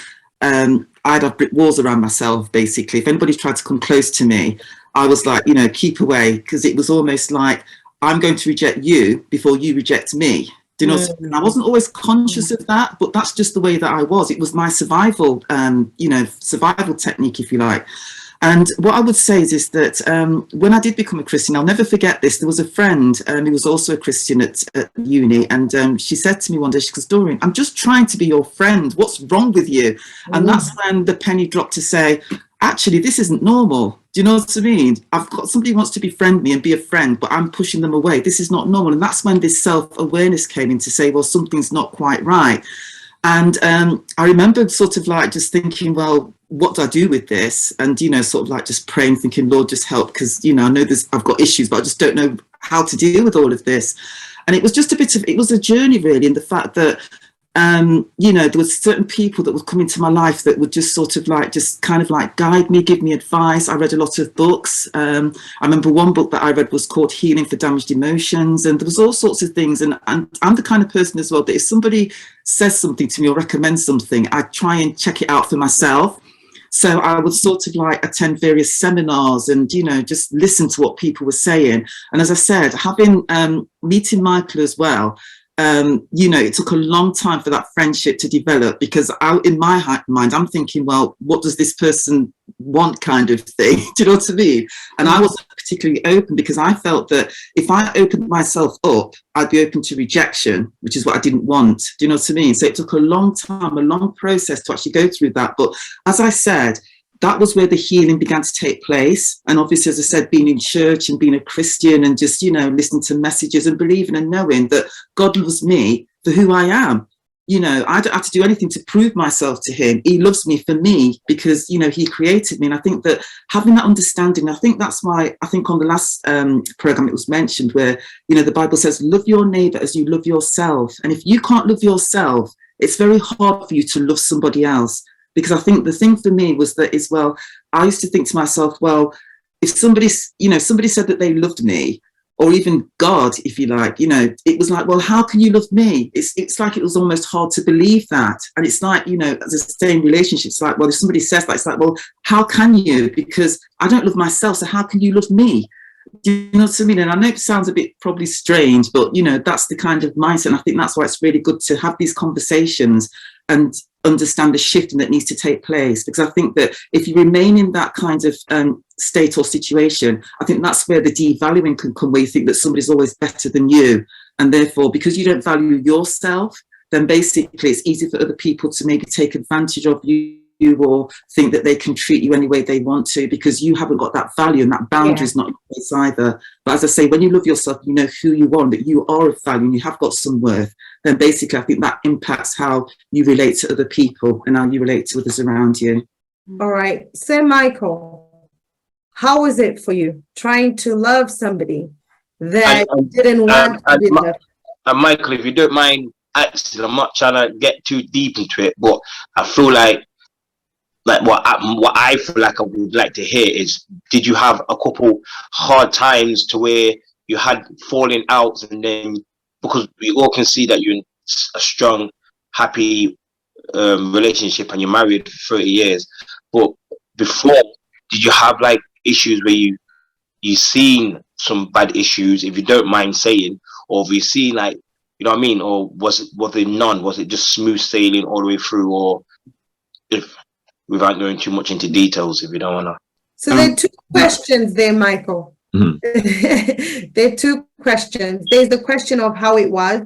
I'd have brick walls around myself, basically. If anybody tried to come close to me, I was like, keep away, because it was almost like, I'm going to reject you before you reject me. Do you know what I mean? I wasn't always conscious of that, but that's just the way that I was. It was my survival, survival technique, if you like. And what I would say is that when I did become a Christian, I'll never forget this. There was a friend who was also a Christian at uni, and she said to me one day, she goes, Doreen, I'm just trying to be your friend. What's wrong with you? And that's when the penny dropped to say, actually, this isn't normal. Do you know what I mean? I've got somebody who wants to befriend me and be a friend, but I'm pushing them away. This is not normal. And that's when this self-awareness came in to say, well, something's not quite right. And I remember sort of like just thinking, well, what do I do with this? And, sort of like just praying, thinking, Lord, just help. Because, I know I've got issues, but I just don't know how to deal with all of this. And it was just it was a journey really, in the fact that, there was certain people that would come into my life that would just sort of like, just kind of like guide me, give me advice. I read a lot of books. I remember one book that I read was called Healing for Damaged Emotions. And there was all sorts of things. And I'm the kind of person as well that if somebody says something to me or recommends something, I try and check it out for myself. So I would sort of like attend various seminars and, just listen to what people were saying. And as I said, having meeting Michael as well, it took a long time for that friendship to develop, because in my mind, I'm thinking, well, what does this person want kind of thing. Do you know what I mean? And I wasn't particularly open because I felt that if I opened myself up, I'd be open to rejection, which is what I didn't want. Do you know what I mean? So it took a long time, a long process to actually go through that. But as I said, that was where the healing began to take place. And obviously, as I said, being in church and being a Christian and just, you know, listening to messages and believing and knowing that God loves me for who I am. You know, I don't have to do anything to prove myself to him. He loves me for me because, you know, he created me. And I think that having that understanding, I think that's why I think on the last program it was mentioned where, you know, the Bible says, love your neighbor as you love yourself. And if you can't love yourself, it's very hard for you to love somebody else. Because I think the thing for me was that as well, I used to think to myself, well, if somebody said that they loved me, or even God, if you like, you know, it was like, well, how can you love me? It's like it was almost hard to believe that. And it's like, you know, as I say in relationships, like, well, if somebody says that, it's like, well, how can you? Because I don't love myself, so how can you love me? Do you know what I mean? And I know it sounds a bit probably strange, but, you know, that's the kind of mindset. And I think that's why it's really good to have these conversations and understand the shifting that needs to take place. Because I think that if you remain in that kind of state or situation, I think that's where the devaluing can come, where you think that somebody's always better than you. And therefore, because you don't value yourself, then basically it's easy for other people to maybe take advantage of you or think that they can treat you any way they want to because you haven't got that value and that boundary is not in place either. But as I say, when you love yourself, you know who you are, that you are of value and you have got some worth, then basically I think that impacts how you relate to other people and how you relate to others around you. All right. Sir Michael, how was it for you trying to love somebody that didn't want to be loved? And Michael, if you don't mind, actually, I'm not trying to get too deep into it, but I feel like what I feel like I would like to hear is, did you have a couple hard times to where you had falling out, and then because we all can see that you're in a strong, happy relationship and you're married for 30 years, but before, did you have like issues where you seen some bad issues, if you don't mind saying, or have you seen like, you know what I mean, or was it none? Was it just smooth sailing all the way through, or if without going too much into details, if you don't want to. So there are two questions there, Michael. Mm-hmm. There are two questions. There's the question of how it was,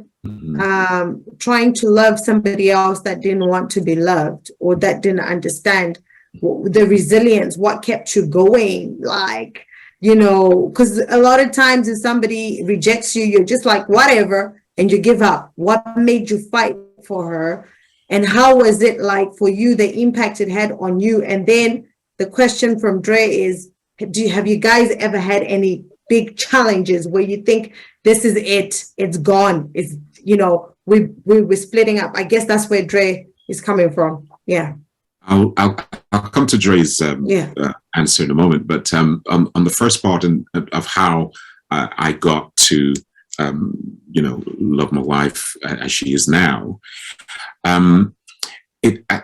trying to love somebody else that didn't want to be loved or that didn't understand the resilience, what kept you going, like, you know, because a lot of times if somebody rejects you, you're just like, whatever, and you give up. What made you fight for her? And how was it like for you, the impact it had on you? And then the question from Dre is, have you guys ever had any big challenges where you think this is it's gone, it's, you know, we're splitting up? I guess that's where Dre is coming from. Yeah. I'll come to Dre's answer in a moment, but on the first part of how I got to you know, love my wife as she is now. I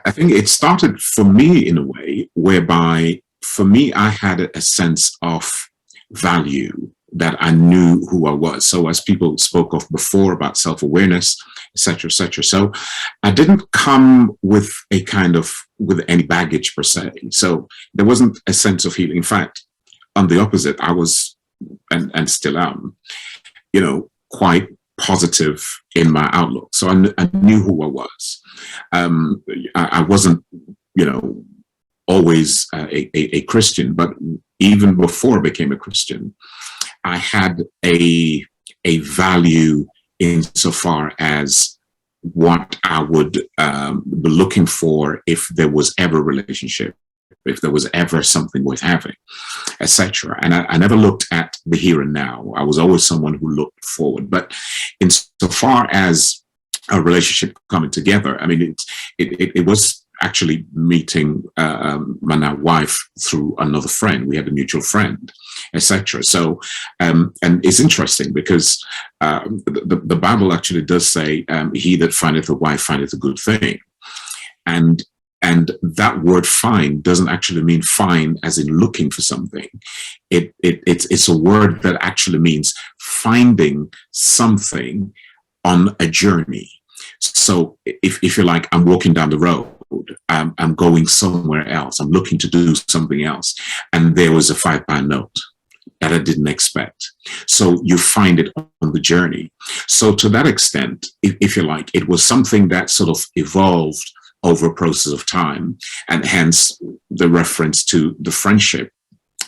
think it started for me in a way whereby, for me, I had a sense of value, that I knew who I was. So as people spoke of before about self-awareness, etc., etc. So I didn't come with with any baggage per se. So there wasn't a sense of healing. In fact, on the opposite, I was, and still am, you know, quite positive in my outlook. So I knew who I was. I wasn't, you know, always a Christian, but even before I became a Christian, I had a value insofar as what I would be looking for if there was ever a relationship, if there was ever something worth having, etc. And I never looked at the here and now. I was always someone who looked forward. But insofar as a relationship coming together, I mean, it was actually meeting my now wife through another friend. We had a mutual friend, etc. So, and it's interesting because the Bible actually does say, "He that findeth a wife findeth a good thing," and that word "find" doesn't actually mean find as in looking for something. It's a word that actually means finding something on a journey. So if you're like, I'm walking down the road I'm going somewhere else. I'm looking to do something else. And there was a £5 note that I didn't expect. So you find it on the journey. So to that extent, if you like, it was something that sort of evolved over a process of time, and hence the reference to the friendship.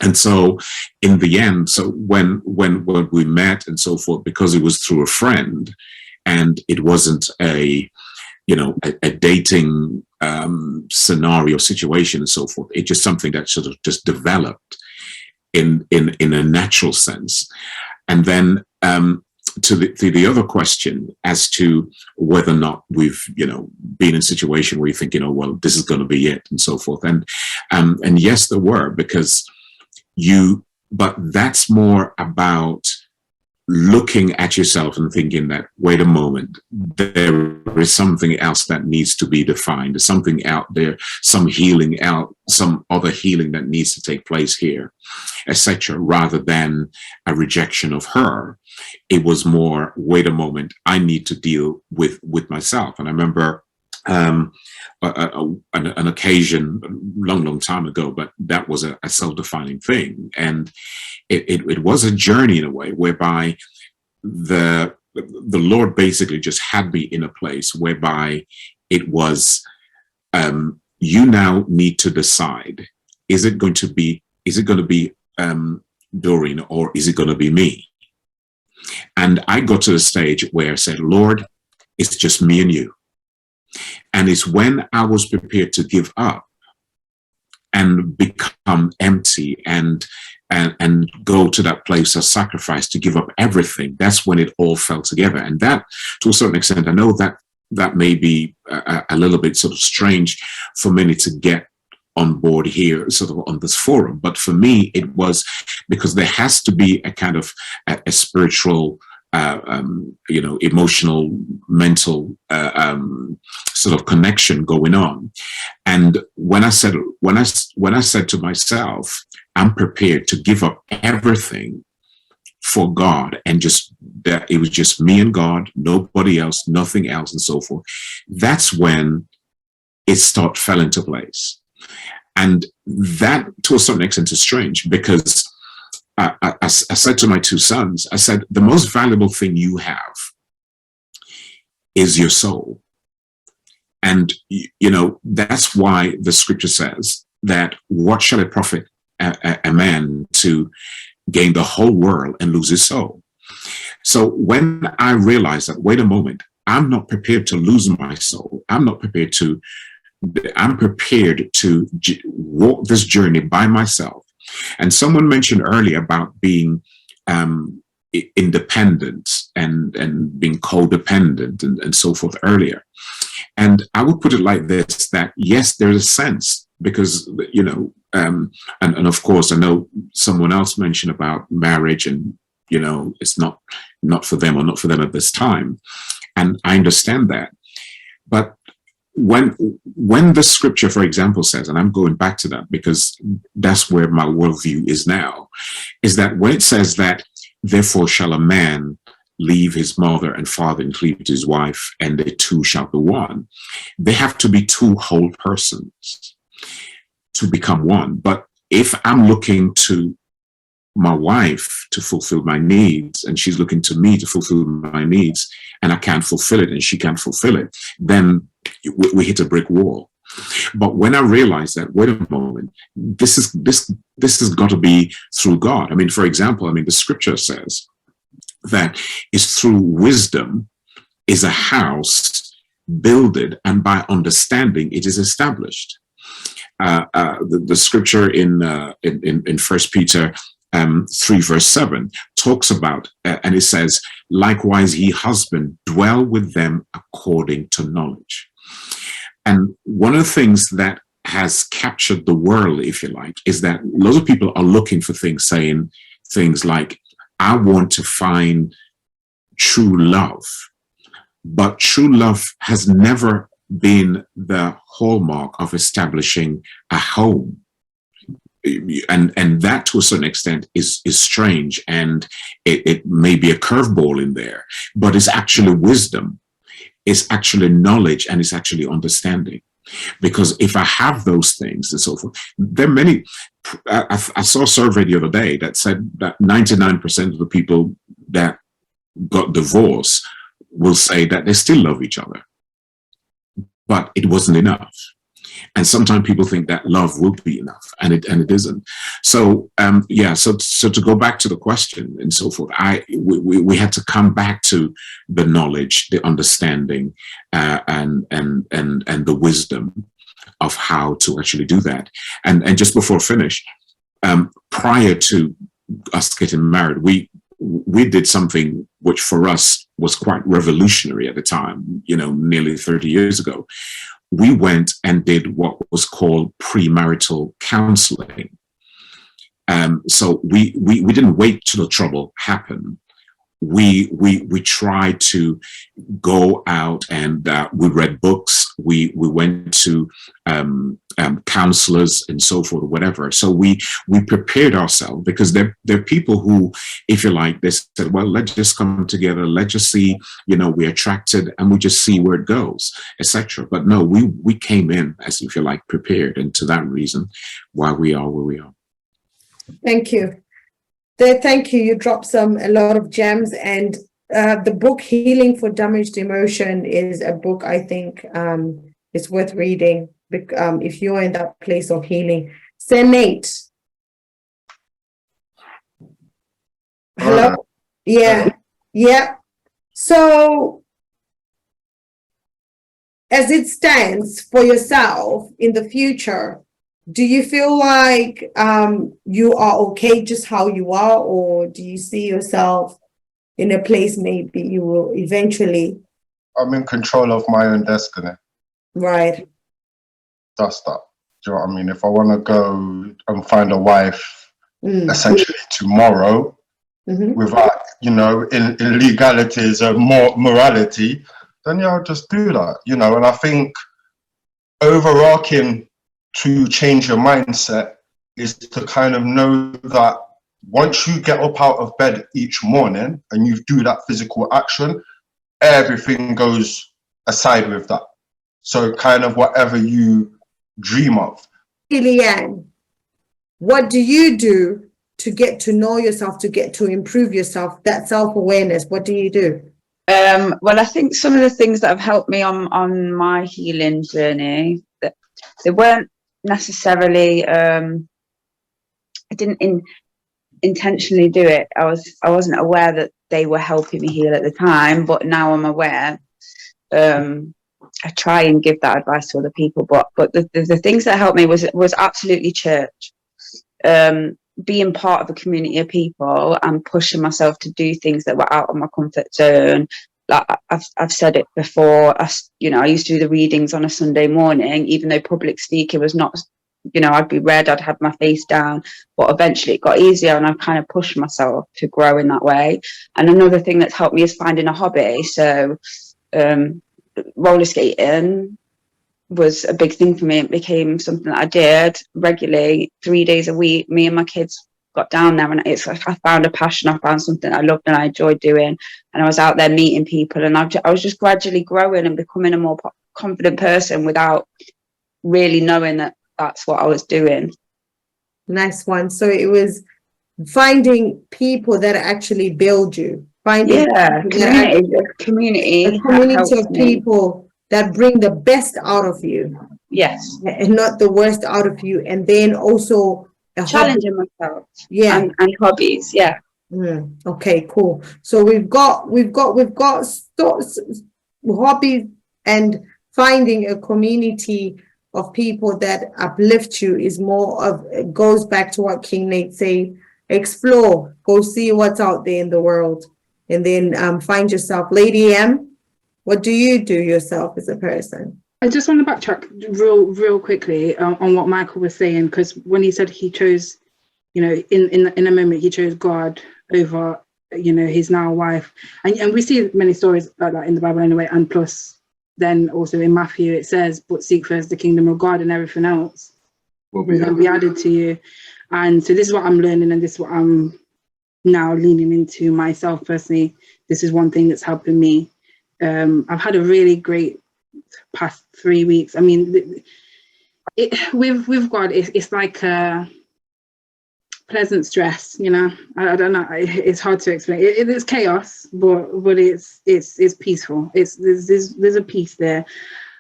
And so in the end, so when we met and so forth, because it was through a friend and it wasn't a dating scenario situation and so forth, it's just something that sort of just developed in a natural sense. And then to the other question as to whether or not we've been in a situation where you think well, this is going to be it and so forth, and yes, there were, because but that's more about looking at yourself and thinking that, wait a moment, there is something else that needs to be defined. There's something out there, some other healing that needs to take place here, etc., rather than a rejection of her. It was more, wait a moment, I need to deal with myself. And I remember an occasion long time ago, but that was a self-defining thing, and it was a journey in a way whereby the Lord basically just had me in a place whereby it was you now need to decide, is it going to be Doreen, or is it going to be me? And I got to the stage where I said, Lord, it's just me and you. And it's when I was prepared to give up and become empty and go to that place of sacrifice, to give up everything, that's when it all fell together. And that, to a certain extent, I know that may be a little bit sort of strange for many to get on board here, sort of on this forum. But for me, it was because there has to be a kind of a spiritual, emotional, mental sort of connection going on. And when I said to myself, I'm prepared to give up everything for God, and just that it was just me and God, nobody else, nothing else, and so forth, that's when it fell into place. And that, to a certain extent, is strange, because I said to my two sons, I said, the most valuable thing you have is your soul. And, that's why the scripture says that what shall it profit a man to gain the whole world and lose his soul? So when I realized that, wait a moment, I'm not prepared to lose my soul. I'm prepared to walk this journey by myself. And someone mentioned earlier about being independent and being codependent and so forth earlier. And I would put it like this, that yes, there's a sense, because, and of course, I know someone else mentioned about marriage and, it's not for them, or not for them at this time. And I understand that. But when the scripture, for example, says, and I'm going back to that because that's where my worldview is now, is that when it says that, therefore shall a man leave his mother and father and cleave to his wife, and they two shall be one. They have to be two whole persons to become one. But if I'm looking to my wife to fulfill my needs, and she's looking to me to fulfill my needs, and I can't fulfill it and she can't fulfill it, then we hit a brick wall. But when I realized that, wait a moment, this has got to be through God. I mean, for example, the scripture says that it's through wisdom is a house builded, and by understanding it is established. The scripture in 1 Peter 3 verse 7 talks about, and it says, likewise ye husband, dwell with them according to knowledge. And one of the things that has captured the world, if you like, is that lots of people are looking for things, saying things like, I want to find true love. But true love has never been the hallmark of establishing a home. And that, to a certain extent, is strange, and it may be a curveball in there, but it's actually wisdom, it's actually knowledge, and it's actually understanding. Because if I have those things and so forth, there are many. I saw a survey the other day that said that 99% of the people that got divorced will say that they still love each other, but it wasn't enough. And sometimes people think that love will be enough, and it isn't. So so to go back to the question and so forth, we had to come back to the knowledge, the understanding, and the wisdom of how to actually do that. And just before I finish, prior to us getting married, we did something which for us was quite revolutionary at the time, nearly 30 years ago. We went and did what was called premarital counseling. So we didn't wait till the trouble happened. We tried to go out and we read books. We went to counselors and so forth, or whatever. So we prepared ourselves, because there are people who, if you like, they said, well, let's just come together, let's just see, we're attracted and we just see where it goes, etc. But no, we came in, as if you like, prepared, and to that reason why we are where we are. Thank you. Thank you. You dropped a lot of gems, and the book Healing for Damaged Emotion is a book I think is worth reading if you're in that place of healing. Sir Nate. Hello? Yeah. So as it stands for yourself in the future, do you feel like you are okay just how you are, or do you see yourself in a place maybe you will eventually? I'm in control of my own destiny. Right. That's that. Do you know what I mean? If I want to go and find a wife essentially tomorrow, without, in legalities and more morality, then I'll just do that, And I think overarching to change your mindset is to kind of know that once you get up out of bed each morning and you do that physical action, everything goes aside with that. So kind of whatever you dream of. Leanne, what do you do to get to know yourself, to get to improve yourself, that self-awareness? What do you do? Well, I think some of the things that have helped me on my healing journey, that they weren't necessarily I didn't intentionally do it. I wasn't aware that they were helping me heal at the time, but now I'm aware. I try and give that advice to other people, but the things that helped me was absolutely church, being part of a community of people and pushing myself to do things that were out of my comfort zone. Like I've said it before, I used to do the readings on a Sunday morning, even though public speaking was not, I'd be red, I'd have my face down, but eventually it got easier and I kind of pushed myself to grow in that way. And another thing that's helped me is finding a hobby. So roller skating was a big thing for me. It became something that I did regularly, 3 days a week. Me and my kids got down there, and it's like I found a passion. I found something I loved and I enjoyed doing, and I was out there meeting people, and I was just gradually growing and becoming a more confident person without really knowing that that's what I was doing. Nice one. So it was finding people that actually build you, finding community of people that bring the best out of you. Yes. And not the worst out of you. And then also challenging myself. Yeah. And hobbies. Yeah. Okay, cool. So we've got hobbies, and finding a community of people that uplift you is more of, it goes back to what King Nate said, explore, go see what's out there in the world, and then find yourself. Lady M, what do you do yourself as a person? I just want to backtrack real quickly on what Michael was saying, because when he said he chose, in a moment he chose God over, his now wife, and we see many stories like that in the Bible anyway, and plus then also in Matthew it says, but seek first the kingdom of God and everything else will be added to you. And so this is what I'm learning, and this is what I'm now leaning into myself personally. This is one thing that's helping me. I've had a really great past 3 weeks. I mean, with God, it's like a pleasant stress, you know. I don't know. It's hard to explain. It's chaos, but it's peaceful. There's a peace there.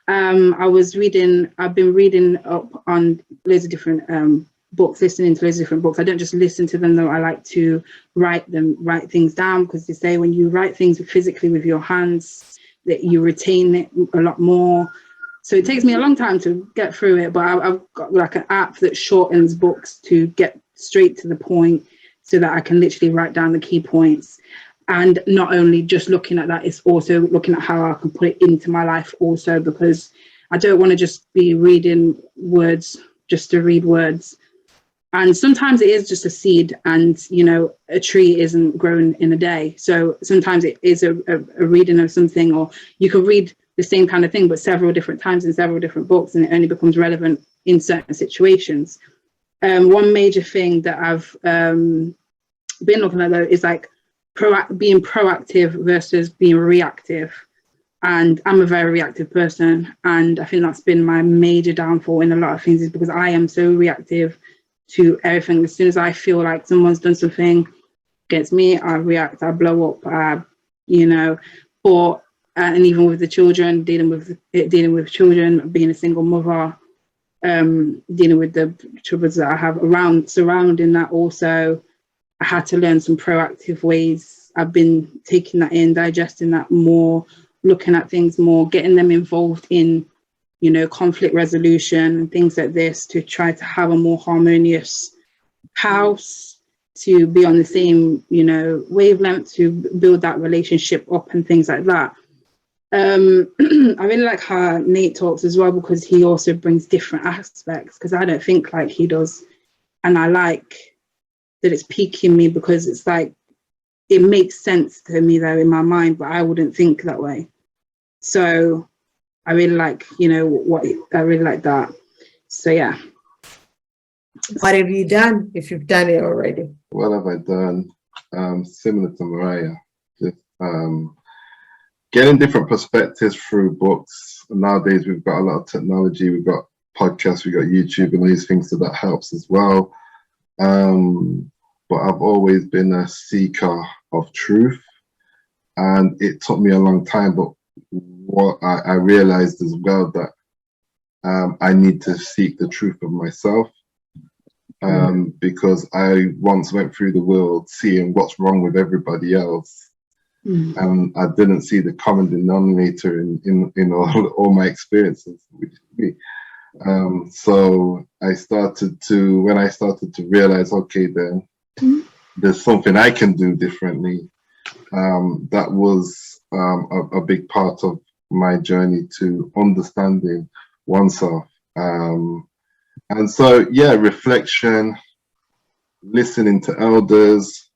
I've been reading up on loads of different books, listening to loads of different books. I don't just listen to them though. I like to write things down, because they say when you write things physically with your hands, that you retain it a lot more. So it takes me a long time to get through it, but I've got like an app that shortens books to get straight to the point, so that I can literally write down the key points. And not only just looking at that, it's also looking at how I can put it into my life also, because I don't want to just be reading words just to read words. And sometimes it is just a seed, and, you know, a tree isn't grown in a day. So sometimes it is a reading of something, or you can read the same kind of thing, but several different times in several different books, and it only becomes relevant in certain situations. One major thing that I've been looking at though is like being proactive versus being reactive. And I'm a very reactive person, and I think that's been my major downfall in a lot of things, is because I am so reactive to everything. As soon as I feel like someone's done something against me, I react, I blow up, you know. Or and even with the children, dealing with children, being a single mother, dealing with the troubles that I have surrounding that also, I had to learn some proactive ways. I've been taking that in, digesting that more, looking at things more, getting them involved in, you know, conflict resolution and things like this, to try to have a more harmonious house, to be on the same, you know, wavelength, to build that relationship up and things like that. I really like how Nate talks as well, because he also brings different aspects, because I don't think like he does. And I like that it's piquing me, because it's like, it makes sense to me though in my mind, but I wouldn't think that way. So I really like, you know, I really like that. So yeah. What have you done, if you've done it already? What have I done? Similar to Mariah, just getting different perspectives through books. Nowadays, we've got a lot of technology. We've got podcasts, we've got YouTube and all these things, so that helps as well. But I've always been a seeker of truth, and it took me a long time. But what I realized as well, that I need to seek the truth of myself, because I once went through the world seeing what's wrong with everybody else. And I didn't see the common denominator in all my experiences, which is me. So when I started to realize, okay, then there's something I can do differently. That was a big part of my journey to understanding oneself. And so, yeah, reflection, listening to elders,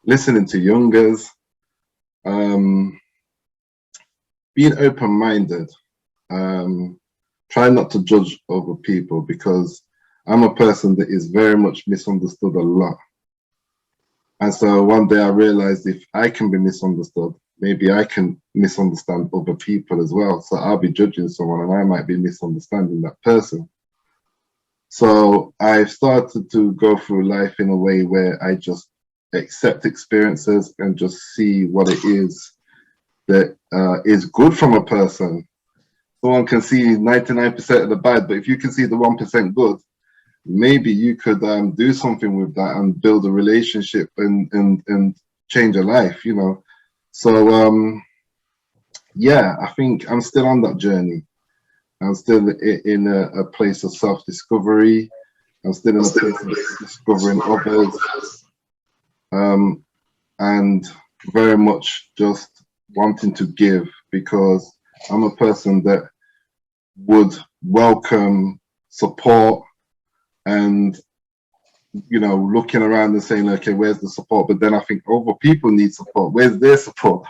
listening to youngers, being open-minded, try not to judge other people, because I'm a person that is very much misunderstood a lot. And so one day I realized, if I can be misunderstood, maybe I can misunderstand other people as well. So I'll be judging someone and I might be misunderstanding that person. So I've started to go through life in a way where I just accept experiences and just see what it is that is good from a person. Someone can see 99% of the bad, but if you can see the 1% good, maybe you could do something with that and build a relationship and change a life, you know. So yeah, I think I'm still on that journey. I'm still in a place of self-discovery. I'm still in a place of discovering others, and very much just wanting to give, because I'm a person that would welcome support, and, you know, looking around and saying, okay, where's the support? But then I think other people need support. Where's their support?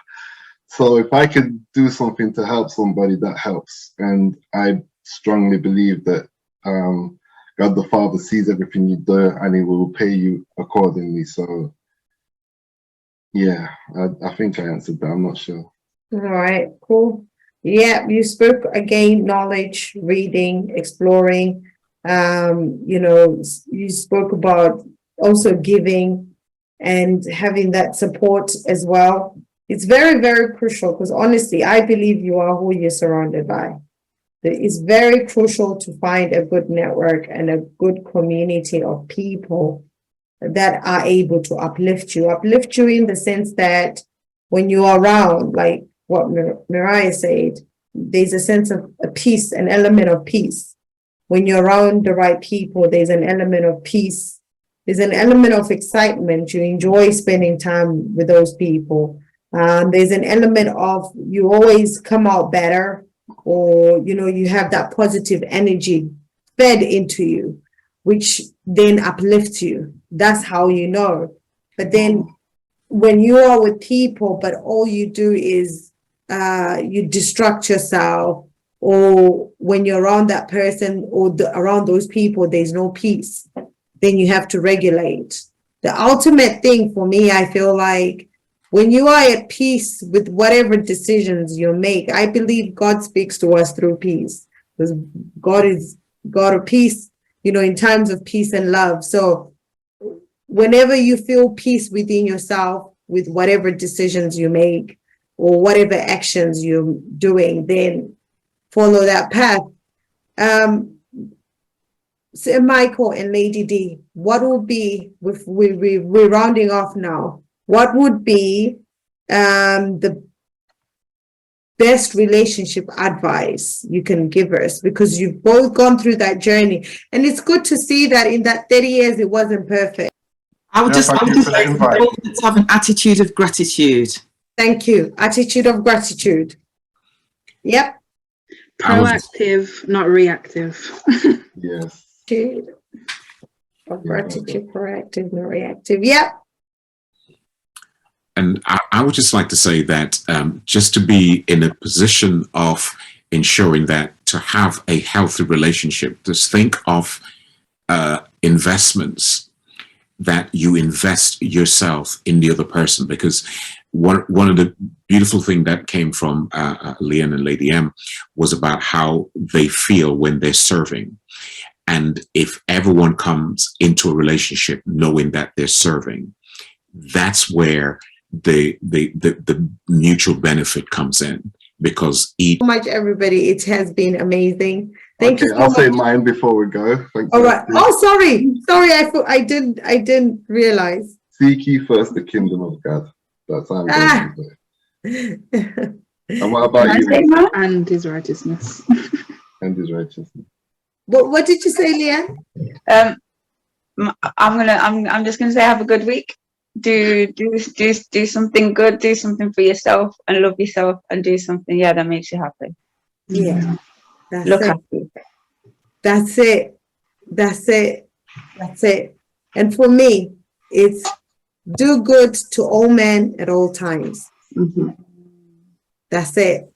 So if I could do something to help somebody, that helps. And I strongly believe that God the Father sees everything you do and he will pay you accordingly. So yeah, I think I answered that. I'm not sure. All right, cool. Yeah, you spoke again, knowledge, reading, exploring. You spoke about also giving and having that support as well. It's very, very crucial because honestly, I believe you are who you're surrounded by. It's very crucial to find a good network and a good community of people that are able to uplift you in the sense that when you're around, like what Mariah said, there's a sense of a peace, an element of peace. When you're around the right people, there's an element of peace. There's an element of excitement. You enjoy spending time with those people. There's an element of you always come out better, or, you have that positive energy fed into you, which then uplifts you. That's how you know. But then when you are with people, but all you do is you distract yourself, or when you're around that person or around those people, there's no peace, then you have to regulate. The ultimate thing for me, I feel like when you are at peace with whatever decisions you make, I believe God speaks to us through peace, because God is God of peace, in times of peace and love. So whenever you feel peace within yourself with whatever decisions you make or whatever actions you're doing, then follow that path. So Michael and Lady D, what would be, we're rounding off now, what would be the best relationship advice you can give us? Because you've both gone through that journey, and it's good to see that in that 30 years it wasn't perfect. I would just say invite. to have an attitude of gratitude. Thank you. Attitude of gratitude. Yep. Proactive, not reactive. Yes. Attitude of gratitude, proactive, not reactive. Yep. And I would just like to say that just to be in a position of ensuring that to have a healthy relationship, just think of investments that you invest yourself in the other person, because one of the beautiful things that came from Leanne and Lady M was about how they feel when they're serving. And if everyone comes into a relationship knowing that they're serving, that's where the mutual benefit comes in, because each. So much, everybody. It has been amazing. Thank you so I'll much. say mine before we go. Thank All you. right. Oh, sorry. I didn't realize. Seek ye first the kingdom of God. That's how I'm going to say. And what about Can I you? say mine? And his righteousness. And his righteousness. What did you say, Leanne? I'm just gonna say have a good week. Do something good, do something for yourself and love yourself, and do something that makes you happy. Yeah. That's Look it. happy. That's it. That's it. That's it. And for me, it's do good to all men at all times. Mhm. That's it.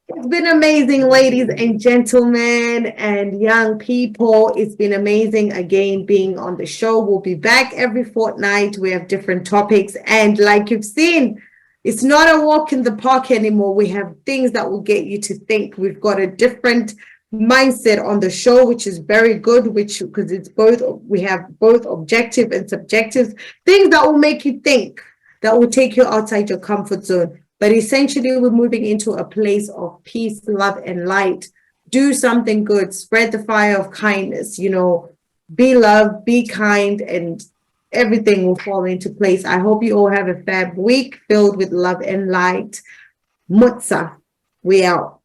It's been amazing, ladies and gentlemen and young people. It's been amazing again being on the show. We'll be back every fortnight. We have different topics. And like you've seen, it's not a walk in the park anymore. We have things that will get you to think. We've got a different mindset on the show, which is very good, because it's both, we have both objective and subjective things that will make you think, that will take you outside your comfort zone. But essentially, we're moving into a place of peace, love, and light. Do something good. Spread the fire of kindness. Be loved, be kind, and everything will fall into place. I hope you all have a fab week filled with love and light. Mutsa, we out.